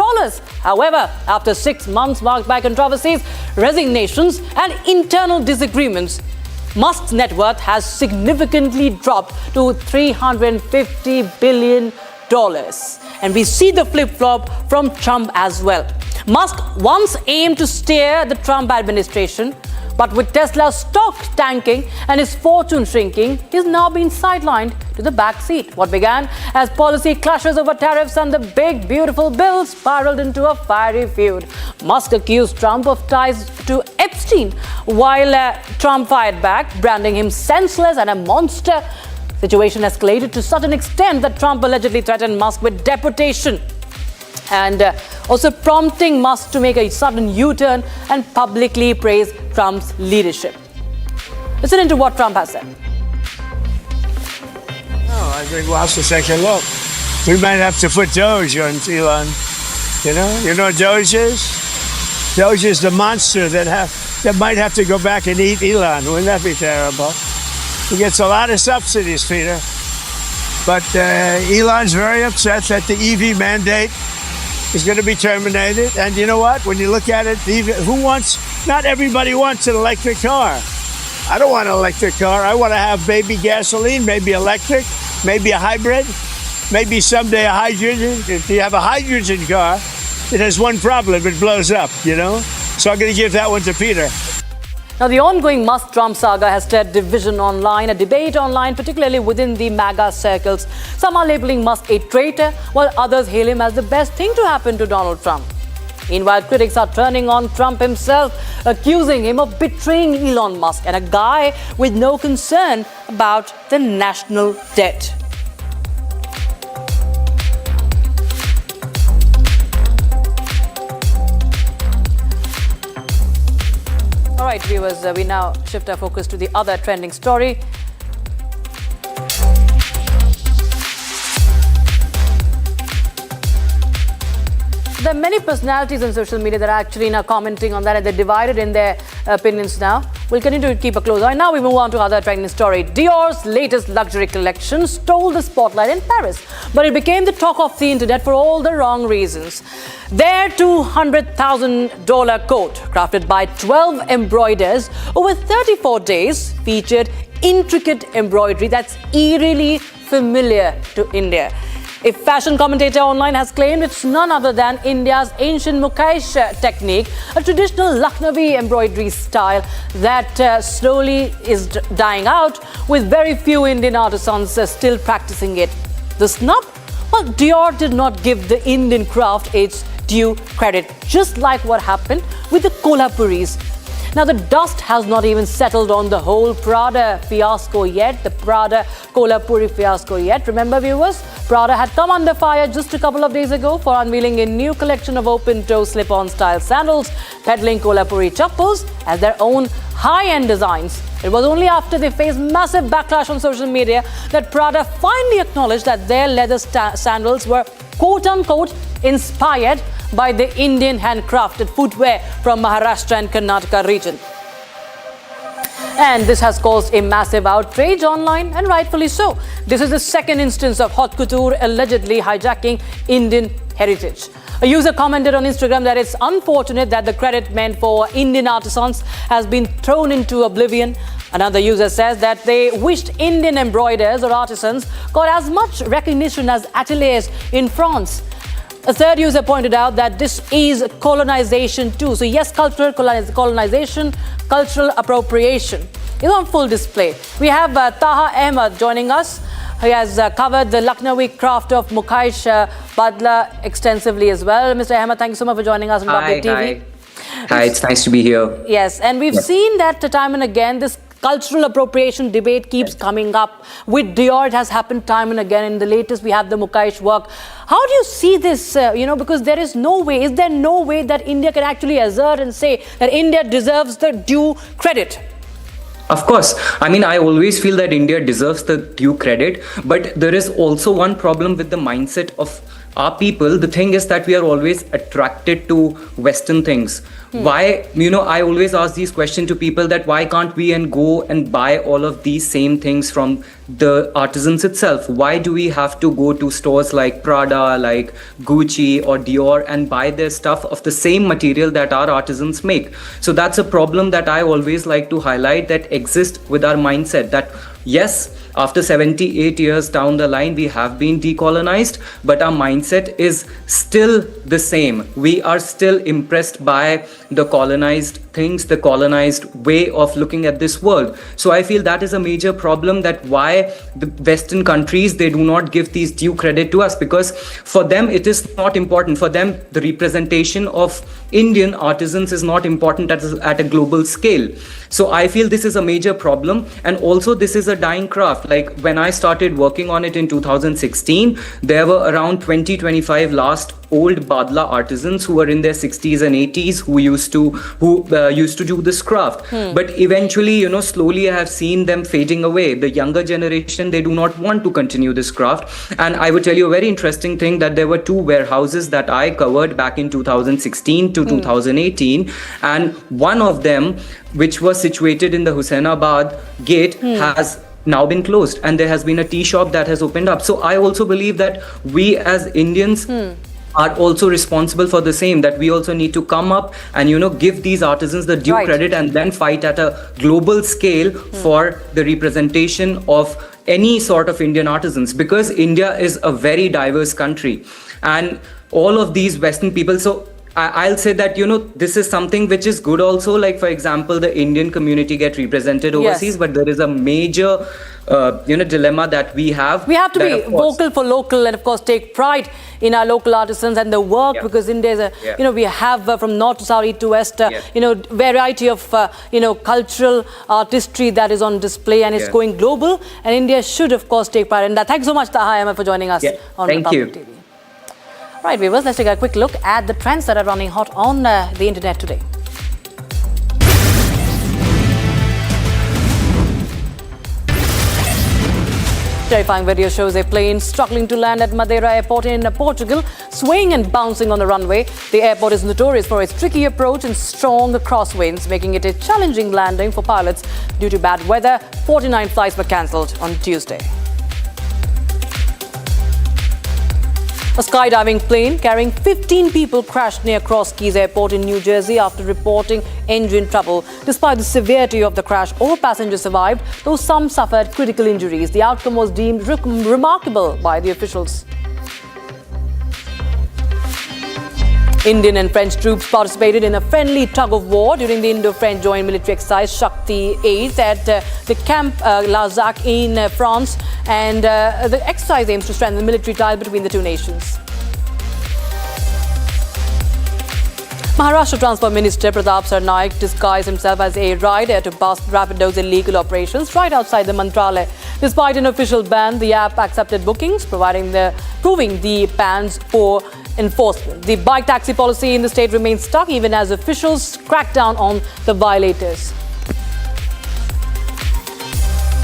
However, after 6 months marked by controversies, resignations and internal disagreements, Musk's net worth has significantly dropped to $350 billion. And we see the flip-flop from Trump as well. Musk once aimed to steer the Trump administration, But with Tesla's stock tanking and his fortune shrinking, he's now been sidelined to the back seat. What began as policy clashes over tariffs and the big, beautiful bill spiraled into a fiery feud. Musk accused Trump of ties to Epstein, while Trump fired back, branding him senseless and a monster. Situation escalated to such an extent that Trump allegedly threatened Musk with deportation, and also prompting Musk to make a sudden U-turn and publicly praise Trump's leadership. Listen to what Trump has said. No, I think we'll have to take a look. We might have to put Doge on Elon. You know what Doge is? Doge is the monster that might have to go back and eat Elon. Wouldn't that be terrible? He gets a lot of subsidies, Peter. But Elon's very upset that the EV mandate is going to be terminated. And you know what? When you look at it, not everybody wants an electric car. I don't want an electric car. I want to have maybe gasoline, maybe electric, maybe a hybrid, maybe someday a hydrogen. If you have a hydrogen car, it has one problem. It blows up, So I'm going to give that one to Peter. Now, the ongoing Musk-Trump saga has stirred division online, a debate online, particularly within the MAGA circles. Some are labeling Musk a traitor, while others hail him as the best thing to happen to Donald Trump. Meanwhile, critics are turning on Trump himself, accusing him of betraying Elon Musk and a guy with no concern about the national debt. All right, viewers, we now shift our focus to the other trending story. There are many personalities on social media that are actually now commenting on that, and they're divided in their opinions now. We'll continue to keep a close eye. Now we move on to other trending story. Dior's latest luxury collection stole the spotlight in Paris, but it became the talk of the internet for all the wrong reasons. Their $200,000 coat, crafted by 12 embroiders over 34 days, featured intricate embroidery that's eerily familiar to India. A fashion commentator online has claimed it's none other than India's ancient Mukaish technique, a traditional Lucknowi embroidery style that slowly is dying out, with very few Indian artisans still practicing it. The snub? Well, Dior did not give the Indian craft its due credit, just like what happened with the Kolhapuris. Now, the dust has not even settled on the whole Prada fiasco yet, the Prada Kolhapuri fiasco yet. Remember, viewers, Prada had come under fire just a couple of days ago for unveiling a new collection of open-toe slip-on style sandals, peddling Kolhapuri chappals as their own high-end designs. It was only after they faced massive backlash on social media that Prada finally acknowledged that their leather sandals were quote-unquote inspired by the Indian handcrafted footwear from Maharashtra and Karnataka region. And this has caused a massive outrage online, and rightfully so. This is the second instance of haute couture allegedly hijacking Indian heritage. A user commented on Instagram that it's unfortunate that the credit meant for Indian artisans has been thrown into oblivion. Another user says that they wished Indian embroiders or artisans got as much recognition as ateliers in France. A third user pointed out that this is colonization too. So yes, cultural colonization, cultural appropriation is on full display. We have Taha Ahmed joining us. He has covered the Lucknowi craft of Mukaish Badla extensively as well. Mr. Ahmed, thank you so much for joining us on Public TV. Hi, it's nice to be here. Yes, and we've seen that time and again, this cultural appropriation debate keeps coming up. With Dior, it has happened time and again. In the latest, we have the Mukaish work. How do you see this? Because there is no way, is there no way that India can actually assert and say that India deserves the due credit? Of course. I mean, I always feel that India deserves the due credit, but there is also one problem with the mindset of our people. The thing is that we are always attracted to Western things. Why, I always ask these questions to people that why can't we go and buy all of these same things from the artisans itself? Why do we have to go to stores like Prada, like Gucci or Dior and buy their stuff of the same material that our artisans make? So that's a problem that I always like to highlight that exists with our mindset, that yes, after 78 years down the line, we have been decolonized, but our mindset is still the same. We are still impressed by the colonized things, the colonized way of looking at this world. So I feel that is a major problem, that why the Western countries, they do not give these due credit to us, because for them it is not important. For them, the representation of Indian artisans is not important at a global scale. So I feel this is a major problem, and also this is a dying craft. Like when I started working on it in 2016, there were around 20-25 last old Badla artisans who were in their 60s and 80s who used to do this craft. But eventually, slowly I have seen them fading away. The younger generation, they do not want to continue this craft. And I would tell you a very interesting thing, that there were 2 warehouses that I covered back in 2016 to 2018, and one of them, which was situated in the Husainabad gate, has now been closed, and there has been a tea shop that has opened up. So I also believe that we as Indians are also responsible for the same, that we also need to come up and give these artisans the due credit, and then fight at a global scale for the representation of any sort of Indian artisans, because India is a very diverse country, and all of these Western people. So I'll say that, this is something which is good also. Like, for example, the Indian community get represented overseas, but there is a major, dilemma that we have. We have to be vocal for local, and of course take pride in our local artisans and their work, because India is we have from north to south, east to west, variety of, cultural artistry that is on display, and it's going global, and India should of course take pride in that. Thanks so much, Taha Ahmed, for joining us on Republic TV. Right, viewers, let's take a quick look at the trends that are running hot on the internet today. Terrifying video shows a plane struggling to land at Madeira Airport in Portugal, swaying and bouncing on the runway. The airport is notorious for its tricky approach and strong crosswinds, making it a challenging landing for pilots. Due to bad weather, 49 flights were cancelled on Tuesday. A skydiving plane carrying 15 people crashed near Cross Keys Airport in New Jersey after reporting engine trouble. Despite the severity of the crash, all passengers survived, though some suffered critical injuries. The outcome was deemed remarkable by the officials. Indian and French troops participated in a friendly tug-of-war during the Indo-French joint military exercise Shakti 8 at the Camp Larzac in France, and the exercise aims to strengthen the military ties between the two nations. Maharashtra Transport Minister Pratap Sarnaik disguised himself as a rider to bust Rapido's illegal operations right outside the Mantralaya. Despite an official ban, the app accepted bookings, proving the bans for enforcement. The bike taxi policy in the state remains stuck even as officials crack down on the violators.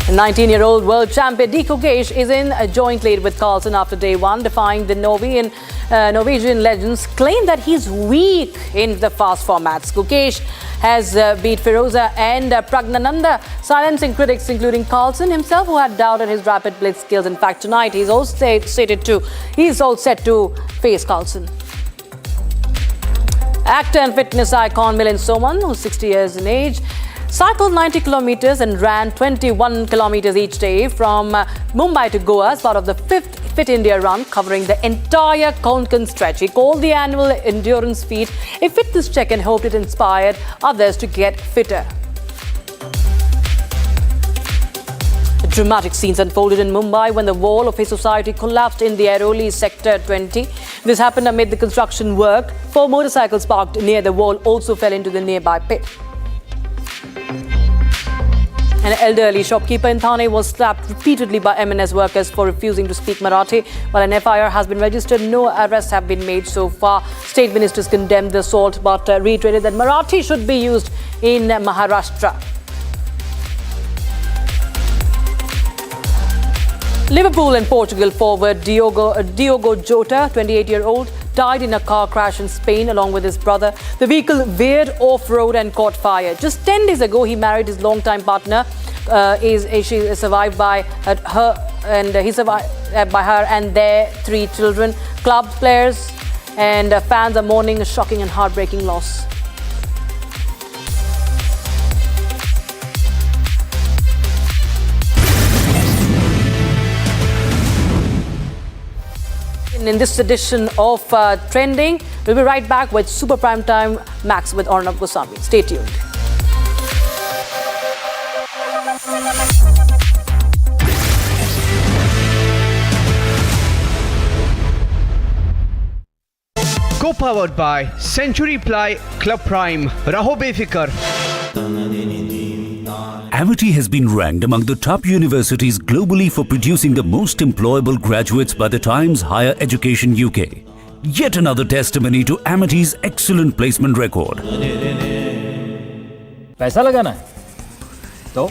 The 19-year-old world champion Diko Gage is in a joint lead with Carlsen after day one, defying the Norwegian legends claim that he's weak in the fast formats. Gukesh has beat Firoza and Pragnananda, silencing critics including Carlsen himself, who had doubted his rapid blitz skills. In fact, tonight he's all set to face Carlsen. Actor and fitness icon Milind Soman, who's 60 years in age, cycled 90 kilometers and ran 21 kilometers each day from Mumbai to Goa as part of the 5th Fit India run, covering the entire Konkan stretch. He called the annual endurance feat a fitness check and hoped it inspired others to get fitter. Dramatic scenes unfolded in Mumbai when the wall of his society collapsed in the Airoli Sector 20. This happened amid the construction work. 4 motorcycles parked near the wall also fell into the nearby pit. An elderly shopkeeper in Thane was slapped repeatedly by MNS workers for refusing to speak Marathi. While an FIR has been registered, no arrests have been made so far. State ministers condemned the assault but reiterated that Marathi should be used in Maharashtra. Liverpool and Portugal forward Diogo Jota, 28-year-old, died in a car crash in Spain along with his brother. The vehicle veered off-road and caught fire. Just 10 days ago, he married his longtime partner. She is survived by her, and he survived by her and their 3 children. Club players and fans are mourning a shocking and heartbreaking loss. In this edition of Trending, We'll be right back with Super Prime Time Max with Arnab Goswami. Stay tuned. Co-powered by Century Ply Club Prime. Raho befikar. Amity has been ranked among the top universities globally for producing the most employable graduates by the Times Higher Education UK. Yet another testimony to Amity's excellent placement record. पैसा लगाना है तो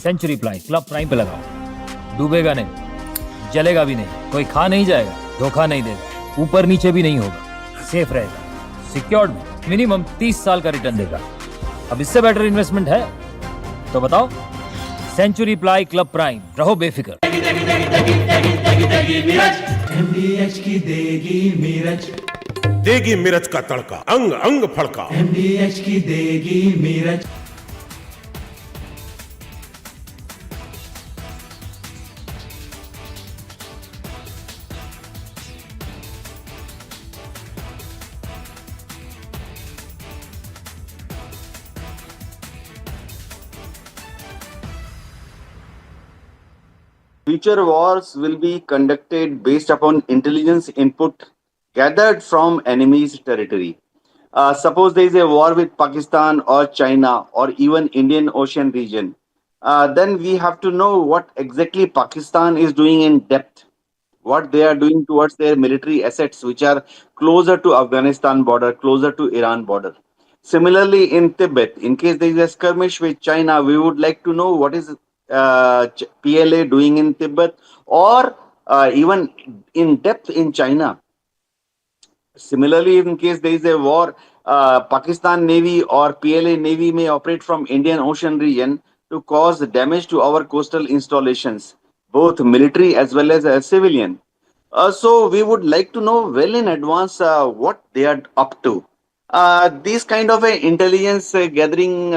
century ply club prime पे लगाओ, डूबेगा नहीं, जलेगा भी नहीं, कोई खा नहीं जाएगा, धोखा नहीं देगा, ऊपर नीचे भी नहीं होगा, सेफ रहेगा, सिक्योर्ड, मिनिमम 30 साल का रिटर्न देगा। अब इससे बेटर इन्वेस्टमेंट है तो बताओ। सेंचुरी प्लाई क्लब प्राइम, रहो बेफिक्र। MDH की देगी मिर्च का तड़का, अंग अंग फड़का। MDH की देगी मिर्च। Future wars will be conducted based upon intelligence input gathered from enemy's territory. Suppose there is a war with Pakistan or China or even Indian Ocean region, then we have to know what exactly Pakistan is doing in depth, what they are doing towards their military assets which are closer to Afghanistan border, closer to Iran border. Similarly, in Tibet, in case there is a skirmish with China, we would like to know what is PLA doing in Tibet or even in depth in China. Similarly, in case there is a war, Pakistan Navy or PLA Navy may operate from Indian Ocean region to cause damage to our coastal installations, both military as well as civilian. So we would like to know well in advance what they are up to. These kind of intelligence gathering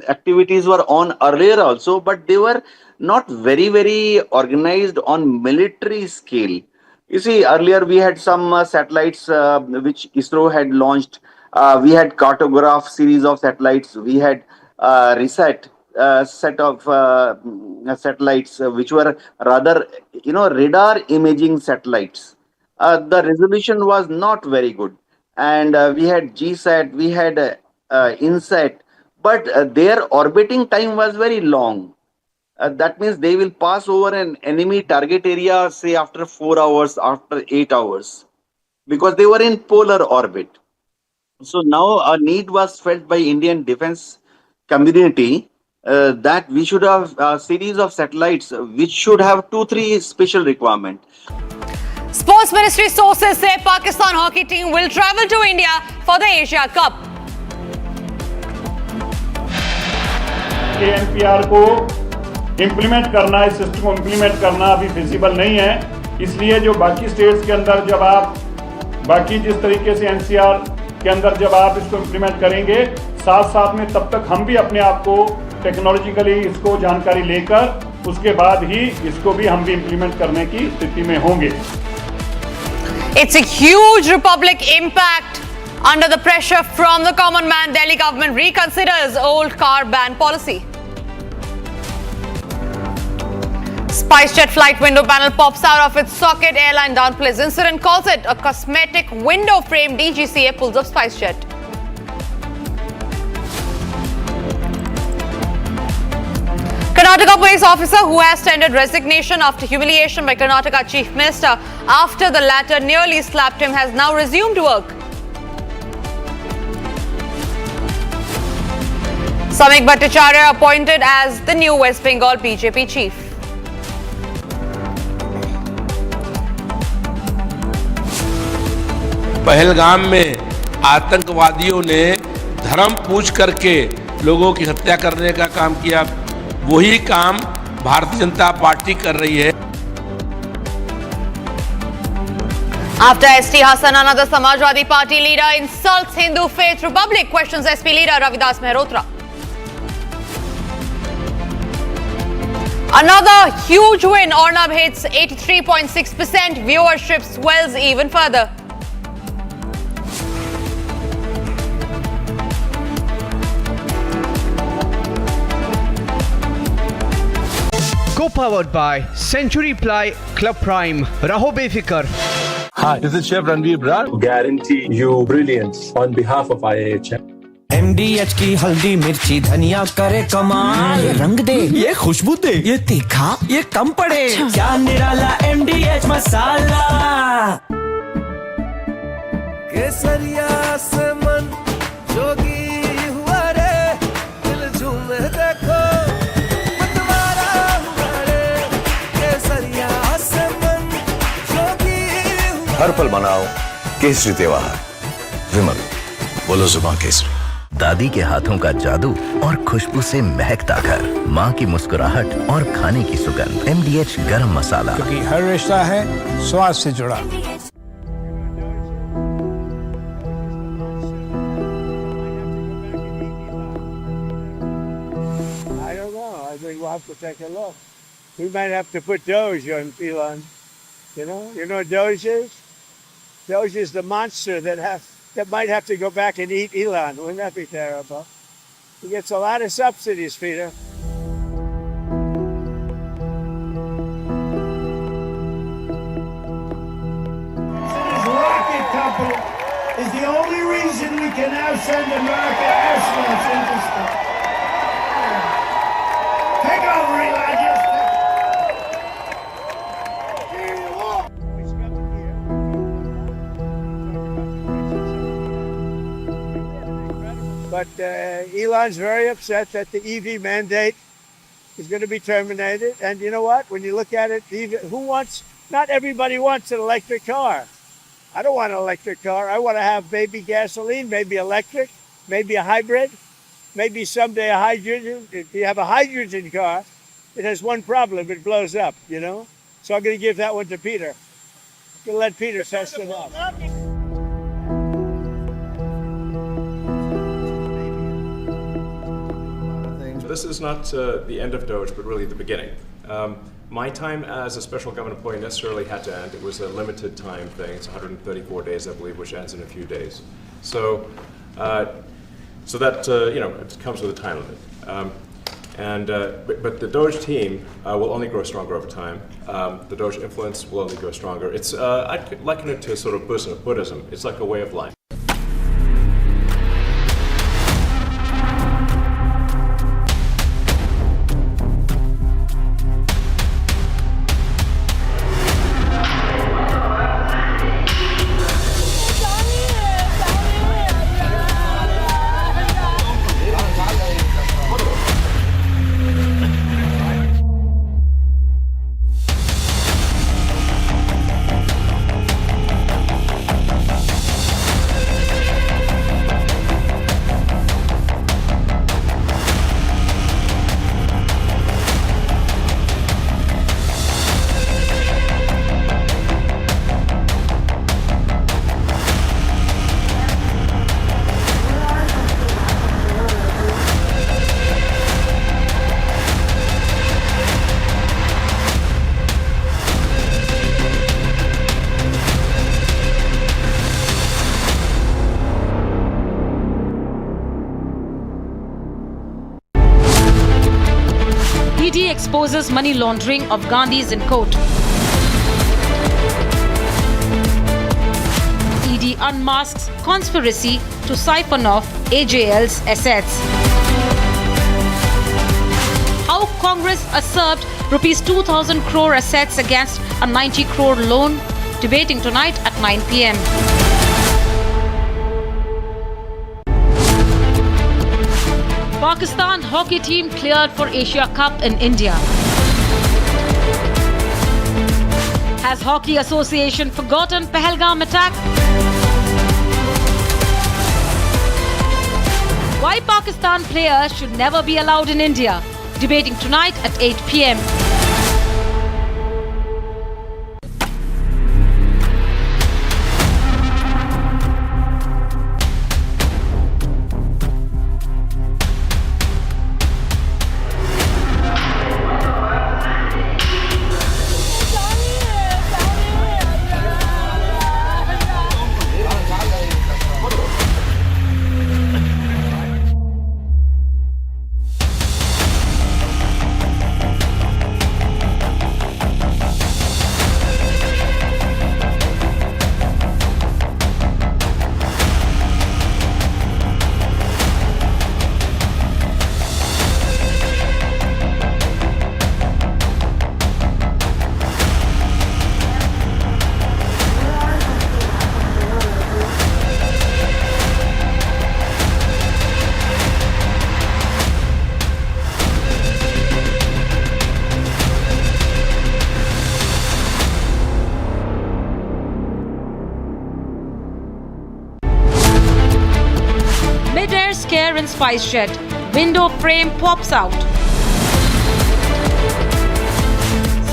activities were on earlier also, but they were not very organized on military scale. You see, earlier we had some satellites which ISRO had launched. We had cartograph series of satellites. We had RISAT set of satellites which were rather, radar imaging satellites. The resolution was not very good. And we had GSAT, we had INSAT, but their orbiting time was very long. That means they will pass over an enemy target area, say after 4 hours, after 8 hours, because they were in polar orbit. So now a need was felt by Indian defense community that we should have a series of satellites which should have 2-3 special requirements. Sports Ministry sources say Pakistan hockey team will travel to India for the Asia Cup. KNPR को implement करना, इस system को implement करना अभी feasible नहीं है। इसलिए जो बाकी स्टेट्स के अंदर जब आप बाकी जिस तरीके से NCR के अंदर जब आप इसको इम्प्लीमेंट करेंगे, साथ में तब तक हम भी अपने आप को टेक्नोलॉजिकली इसको जानकारी लेकर उसके बाद ही इसको भी हम भी इम्प्लीमेंट करने की स्थिति में होंगे। It's a huge Republic impact. Under the pressure from the common man, Delhi government reconsiders old car ban policy. SpiceJet flight window panel pops out of its socket. Airline downplays incident, calls it a cosmetic window frame. DGCA pulls up SpiceJet. Karnataka police officer who has tendered resignation after humiliation by Karnataka Chief Minister after the latter nearly slapped him has now resumed work. Samik Bhattacharya appointed as the new West Bengal BJP chief. Pahalgam में आतंकवादियों ने धर्म पूछ करके लोगों की हत्या करने का काम किया, वही काम भारतीय जनता पार्टी कर रही है। After ST Hassan, another Samajwadi Party leader insults Hindu faith. Republic questions SP leader Ravidas Mehrotra. Another huge win. Arnab hits 83.6%. Viewership swells even further. Co-powered by Century Ply Club Prime. Raho befikar. Hi, this is Chef Ranveer Brar. Guarantee you brilliance on behalf of IIHM. MDH की हल्दी मिर्ची धनिया करे कमाल, ये रंग दे, ये खुशबू दे, ये तीखा, ये कम पड़े, क्या निराला MDH मसाला। केसरिया से मन जोगी हुआ रे, दिल झूमे देखो मतवारा हुआ रे, केसरिया से मन जोगी हुआ। हर पल मनाओ केसरी त्योहार। विमल, बोलो जुबान केसरी। दादी के हाथों का जादू और खुशबू से महकता घर, माँ की मुस्कुराहट और खाने की सुगंध। MDH गरम मसाला, क्योंकि हर रिश्ता है स्वाद से जुड़ा। I don't know. I think we'll have to take a look. We might have to put Doge on Elon. You know what Doge is? Doge is the monster that might have to go back and eat Elon. Wouldn't that be terrible? He gets a lot of subsidies, Peter. Rocket company is the only reason we can now send America astronauts into space. Take over, Elon. But Elon's very upset that the EV mandate is going to be terminated. And you know what? When you look at it, not everybody wants an electric car. I don't want an electric car. I want to have maybe gasoline, maybe electric, maybe a hybrid, maybe someday a hydrogen. If you have a hydrogen car, it has one problem. It blows up, So I'm going to give that one to Peter. I'm going to let Peter test it out. This is not the end of Doge, but really the beginning. My time as a special government employee necessarily had to end. It was a limited time thing. It's 134 days, I believe, which ends in a few days. So that it comes with a time limit. But the Doge team will only grow stronger over time. The Doge influence will only grow stronger. I'd liken it to sort of Buddhism. It's like a way of life. ED exposes money laundering of Gandhis in court. ED unmasks conspiracy to siphon off AJL's assets. How Congress usurped rupees 2,000 crore assets against a 90 crore loan. Debating tonight at 9 p.m. Pakistan hockey team cleared for Asia Cup in India. Has Hockey Association forgotten Pahalgam attack? Why Pakistan players should never be allowed in India? Debating tonight at 8 p.m. SpiceJet. Window frame pops out.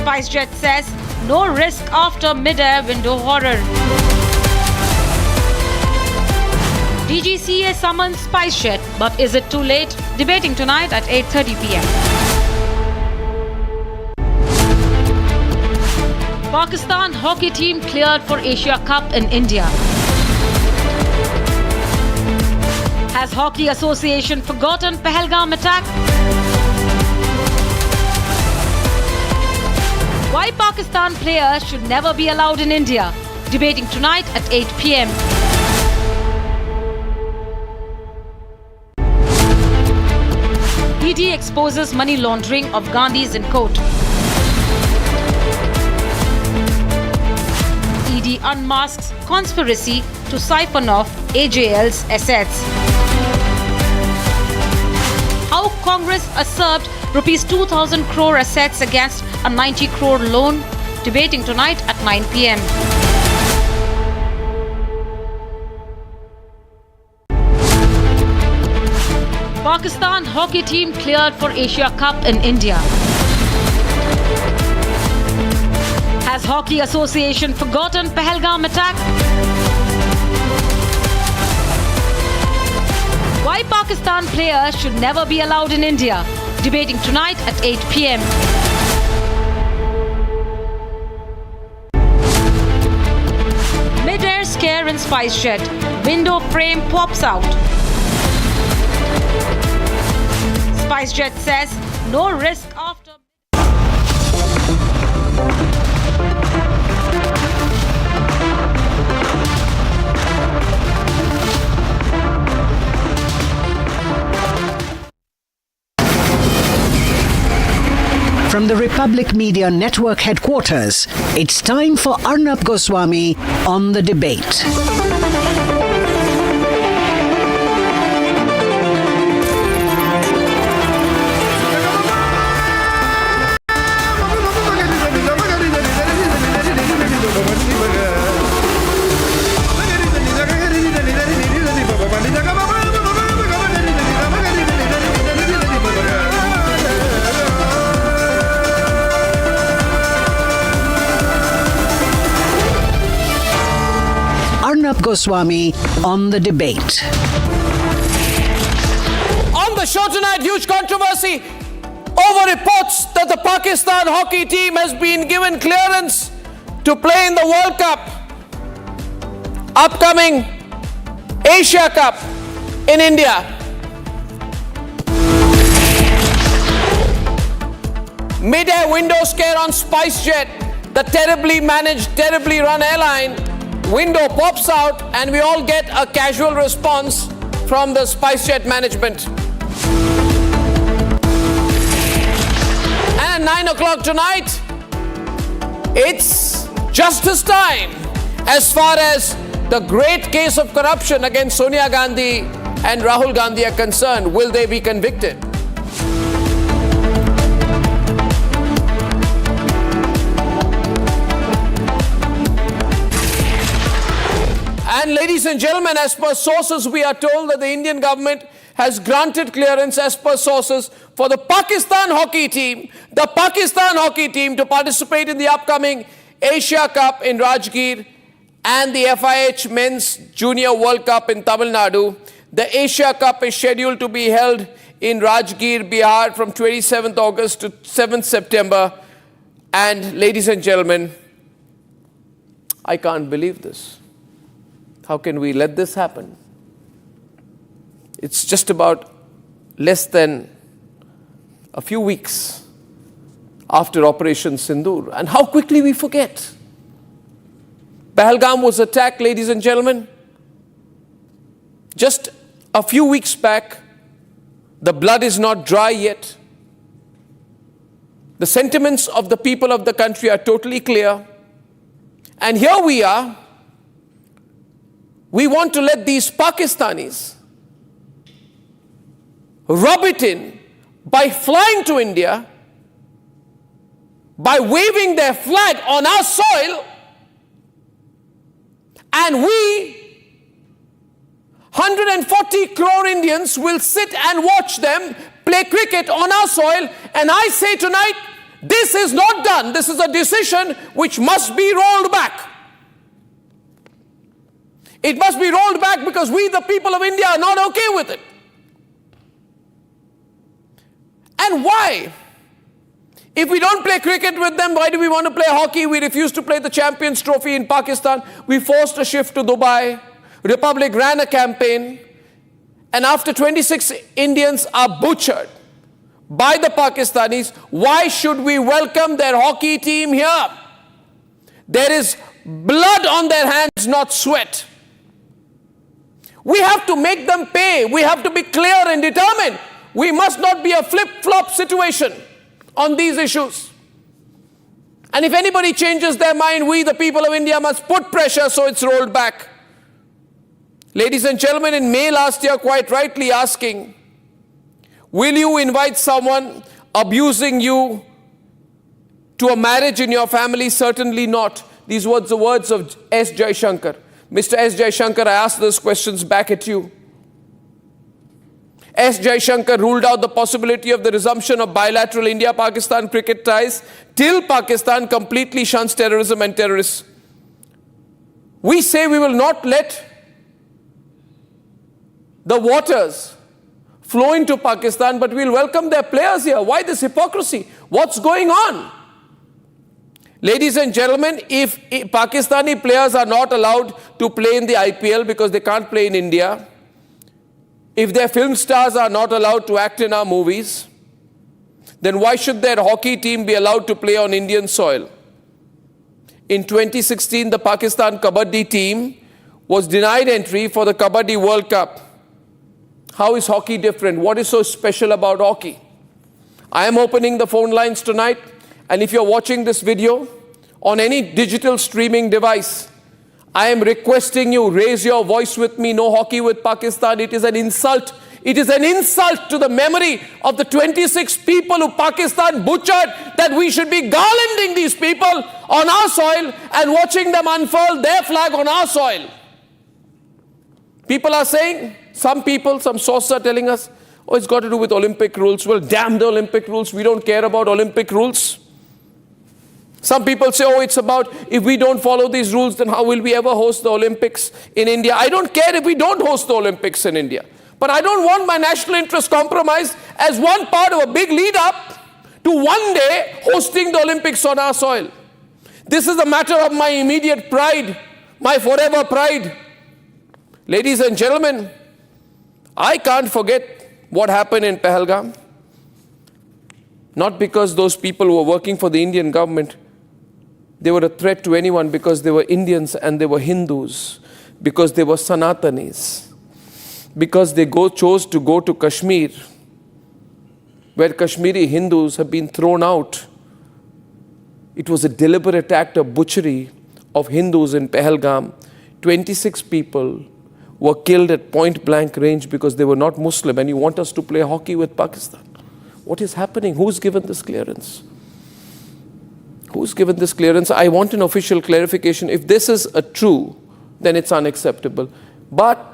SpiceJet says no risk after mid-air window horror. DGCA summons SpiceJet, but is it too late? Debating tonight at 8:30 p.m. Pakistan hockey team cleared for Asia Cup in India. Has Hockey Association forgotten Pahalgam attack? Why Pakistan players should never be allowed in India? Debating tonight at 8 p.m. ED exposes money laundering of Gandhis in court. ED unmasks conspiracy to siphon off AJL's assets. How Congress usurped rupees 2,000 crore assets against a 90 crore loan. Debating tonight at 9 p.m. Pakistan hockey team cleared for Asia Cup in India. Has Hockey Association forgotten Pahalgam attack? Why Pakistan players should never be allowed in India? Debating tonight at 8 p.m. Mid-air scare in SpiceJet. Window frame pops out. SpiceJet says no risk after. From the Republic Media Network headquarters, it's time for Arnab Goswami on the debate. Arnab Goswami on the debate. On the show tonight, huge controversy over reports that the Pakistan hockey team has been given clearance to play in the World Cup, upcoming Asia Cup in India. Mid-air window scare on SpiceJet, the terribly managed, terribly run airline. Window pops out and we all get a casual response from the SpiceJet management. And at 9 o'clock tonight, it's justice time as far as the great case of corruption against Sonia Gandhi and Rahul Gandhi are concerned. Will they be convicted? And ladies and gentlemen, as per sources, we are told that the Indian government has granted clearance as per sources for the Pakistan hockey team to participate in the upcoming Asia Cup in Rajgir and the FIH Men's Junior World Cup in Tamil Nadu. The Asia Cup is scheduled to be held in Rajgir, Bihar from 27th August to 7th September. And ladies and gentlemen, I can't believe this. How can we let this happen? It's just about less than a few weeks after Operation Sindoor. And how quickly we forget. Pahalgam was attacked, ladies and gentlemen. Just a few weeks back, the blood is not dry yet. The sentiments of the people of the country are totally clear. And here we are. We want to let these Pakistanis rub it in by flying to India, by waving their flag on our soil, and we 140 crore Indians will sit and watch them play cricket on our soil. And I say tonight, this is not done. This is a decision which must be rolled back. It must be rolled back because we, the people of India, are not okay with it. And why? If we don't play cricket with them, why do we want to play hockey? We refuse to play the Champions Trophy in Pakistan. We forced a shift to Dubai. Republic ran a campaign. And after 26 Indians are butchered by the Pakistanis, why should we welcome their hockey team here? There is blood on their hands, not sweat. We have to make them pay. We have to be clear and determined. We must not be a flip-flop situation on these issues. And if anybody changes their mind, we, the people of India, must put pressure so it's rolled back. Ladies and gentlemen, in May last year, quite rightly asking, will you invite someone abusing you to a marriage in your family? Certainly not. These were the words of S. Jaishankar. Mr. S. Jaishankar, I ask those questions back at you. S. Jaishankar ruled out the possibility of the resumption of bilateral India-Pakistan cricket ties till Pakistan completely shuns terrorism and terrorists. We say we will not let the waters flow into Pakistan, but we'll welcome their players here. Why this hypocrisy? What's going on? Ladies and gentlemen, if Pakistani players are not allowed to play in the IPL because they can't play in India, if their film stars are not allowed to act in our movies, then why should their hockey team be allowed to play on Indian soil? In 2016, the Pakistan Kabaddi team was denied entry for the Kabaddi World Cup. How is hockey different? What is so special about hockey? I am opening the phone lines tonight, and if you're watching this video on any digital streaming device, I am requesting you, raise your voice with me. No hockey with Pakistan. It is an insult. It is an insult to the memory of the 26 people who Pakistan butchered, that we should be garlanding these people on our soil and watching them unfurl their flag on our soil. People are saying, some sources are telling us, oh, it's got to do with Olympic rules. Well, damn the Olympic rules. We don't care about Olympic rules. Some people say, oh, it's about if we don't follow these rules, then how will we ever host the Olympics in India? I don't care if we don't host the Olympics in India. But I don't want my national interest compromised as one part of a big lead up to one day hosting the Olympics on our soil. This is a matter of my immediate pride, my forever pride. Ladies and gentlemen, I can't forget what happened in Pahalgam. Not because those people who were working for the Indian government, they were a threat to anyone, because they were Indians and they were Hindus, because they were Sanatanis, because they chose to go to Kashmir, where Kashmiri Hindus have been thrown out. It was a deliberate act of butchery of Hindus in Pahalgam. 26 people were killed at point blank range because they were not Muslim, and you want us to play hockey with Pakistan? What is happening? Who's given this clearance? Who's given this clearance? I want an official clarification. If this is true, then it's unacceptable. But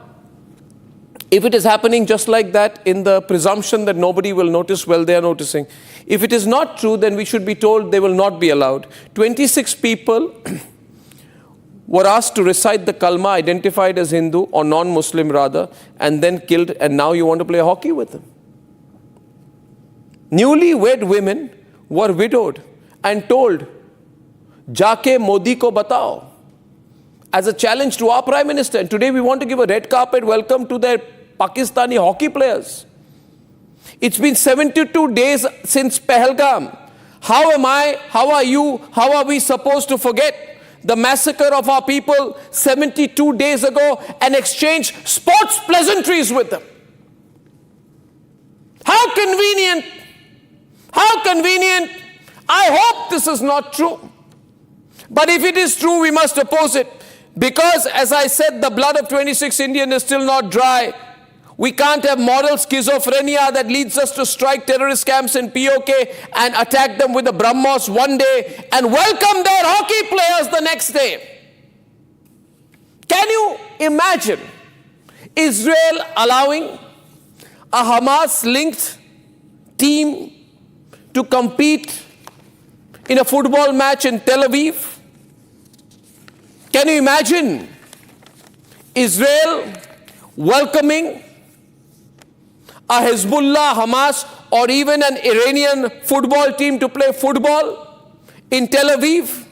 if it is happening just like that, in the presumption that nobody will notice, well, they are noticing. If it is not true, then we should be told they will not be allowed. 26 people were asked to recite the kalma, identified as Hindu or non-Muslim rather, and then killed, and now you want to play hockey with them. Newly-wed women were widowed and told, "Jaake Modi ko batao," as a challenge to our Prime Minister. And today we want to give a red carpet welcome to their Pakistani hockey players. It's been 72 days since Pahalgam. How am I, how are you, how are we supposed to forget the massacre of our people 72 days ago and exchange sports pleasantries with them? How convenient! How convenient! I hope this is not true. But if it is true, we must oppose it. Because, as I said, the blood of 26 Indians is still not dry. We can't have moral schizophrenia that leads us to strike terrorist camps in POK and attack them with the BrahMos one day and welcome their hockey players the next day. Can you imagine Israel allowing a Hamas-linked team to compete in a football match in Tel Aviv? Can you imagine Israel welcoming a Hezbollah, Hamas, or even an Iranian football team to play football in Tel Aviv?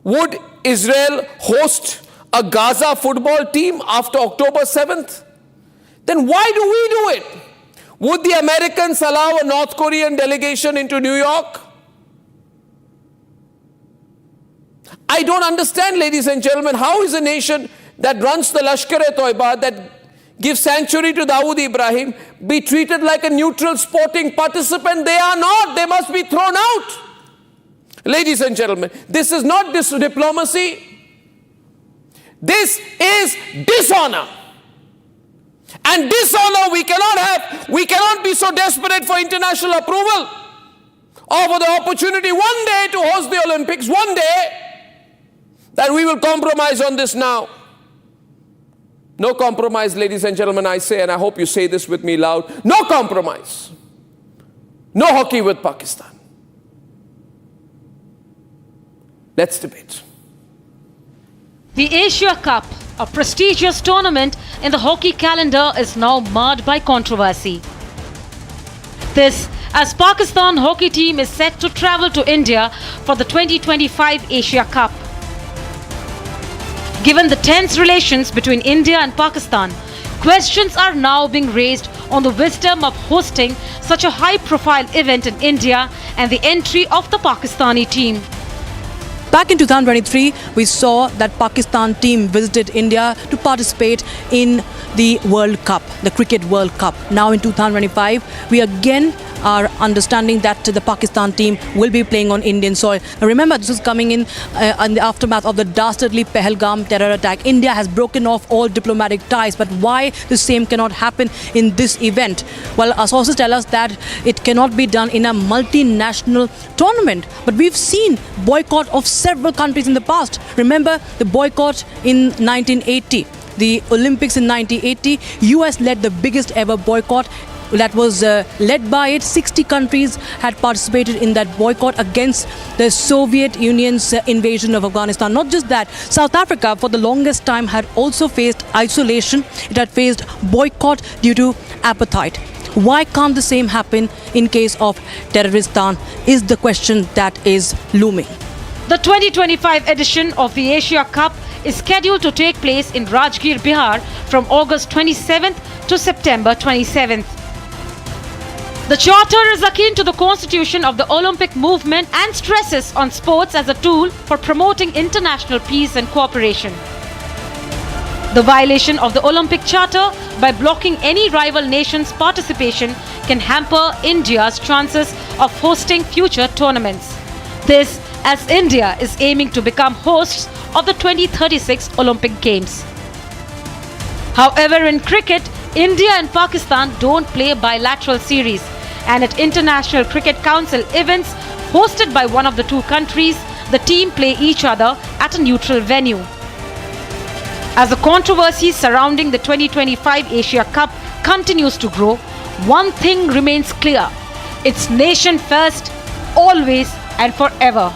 Would Israel host a Gaza football team after October 7th? Then why do we do it? Would the Americans allow a North Korean delegation into New York? I don't understand, ladies and gentlemen, how is a nation that runs the Lashkar-e-Toiba, that gives sanctuary to Dawood Ibrahim, be treated like a neutral sporting participant? They are not. They must be thrown out. Ladies and gentlemen, this is not diplomacy. This is dishonor. And dishonor we cannot have. We cannot be so desperate for international approval or for the opportunity one day to host the Olympics, one day, that we will compromise on this now. No compromise, ladies and gentlemen, I say, and I hope you say this with me loud. No compromise. No hockey with Pakistan. Let's debate. The Asia Cup, a prestigious tournament in the hockey calendar, is now marred by controversy. This, as Pakistan hockey team is set to travel to India for the 2025 Asia Cup. Given the tense relations between India and Pakistan, questions are now being raised on the wisdom of hosting such a high-profile event in India and the entry of the Pakistani team. Back in 2023, we saw that Pakistan team visited India to participate in the World Cup, the Cricket World Cup. Now in 2025, we again are understanding that the Pakistan team will be playing on Indian soil. Now remember, this is coming in the aftermath of the dastardly Pahalgam terror attack. India has broken off all diplomatic ties, but why the same cannot happen in this event? Well, our sources tell us that it cannot be done in a multinational tournament. But we've seen boycott of several countries in the past. Remember the boycott in 1980, the Olympics in 1980. US led the biggest ever boycott. That was led by it. 60 countries had participated in that boycott against the Soviet Union's invasion of Afghanistan. Not just that, South Africa for the longest time had also faced isolation. It had faced boycott due to apartheid. Why can't the same happen in case of Terroristan is the question that is looming. The 2025 edition of the Asia Cup is scheduled to take place in Rajgir, Bihar from August 27th to September 27th. The charter is akin to the constitution of the Olympic movement and stresses on sports as a tool for promoting international peace and cooperation. The violation of the Olympic Charter by blocking any rival nation's participation can hamper India's chances of hosting future tournaments. This, as India is aiming to become hosts of the 2036 Olympic Games. However, in cricket, India and Pakistan don't play bilateral series, and at International Cricket Council events hosted by one of the two countries, the team play each other at a neutral venue. As the controversy surrounding the 2025 Asia Cup continues to grow, one thing remains clear: it's nation first, always and forever.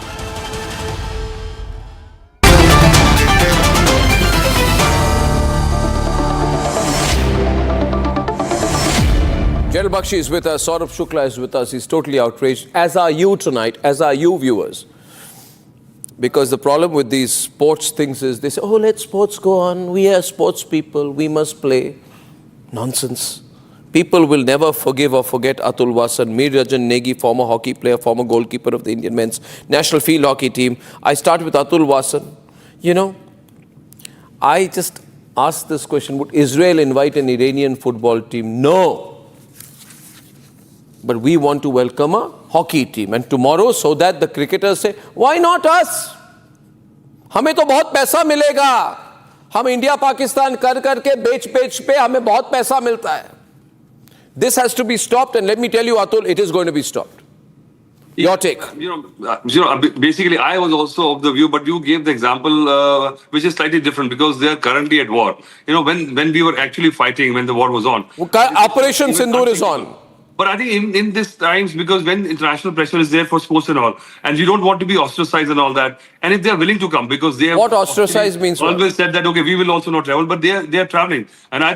General Bakshi is with us, Saurabh Shukla is with us. He's totally outraged, as are you tonight, as are you viewers. Because the problem with these sports things is they say, oh, let sports go on. We are sports people. We must play. Nonsense. People will never forgive or forget Atul Vasan, Mir Rajan Negi, former hockey player, former goalkeeper of the Indian men's national field hockey team. I start with Atul Vasan. You know, I just asked this question, would Israel invite an Iranian football team? No. But we want to welcome a hockey team. And tomorrow, so that the cricketers say, why not us? हमें तो बहुत पैसा मिलेगा. हम India Pakistan कर करके बेच पे हमें बहुत पैसा मिलता है. This has to be stopped, and let me tell you, Atul, it is going to be stopped. Your take. Basically, I was also of the view, but you gave the example which is slightly different because they are currently at war. When we were actually fighting, when the war was on. Operation Sindoor is on. But I think in these times, because when international pressure is there for sports and all, and you don't want to be ostracized and all that, and if they are willing to come, because they have what ostracized means always said that, okay, we will also not travel, but they are traveling. And I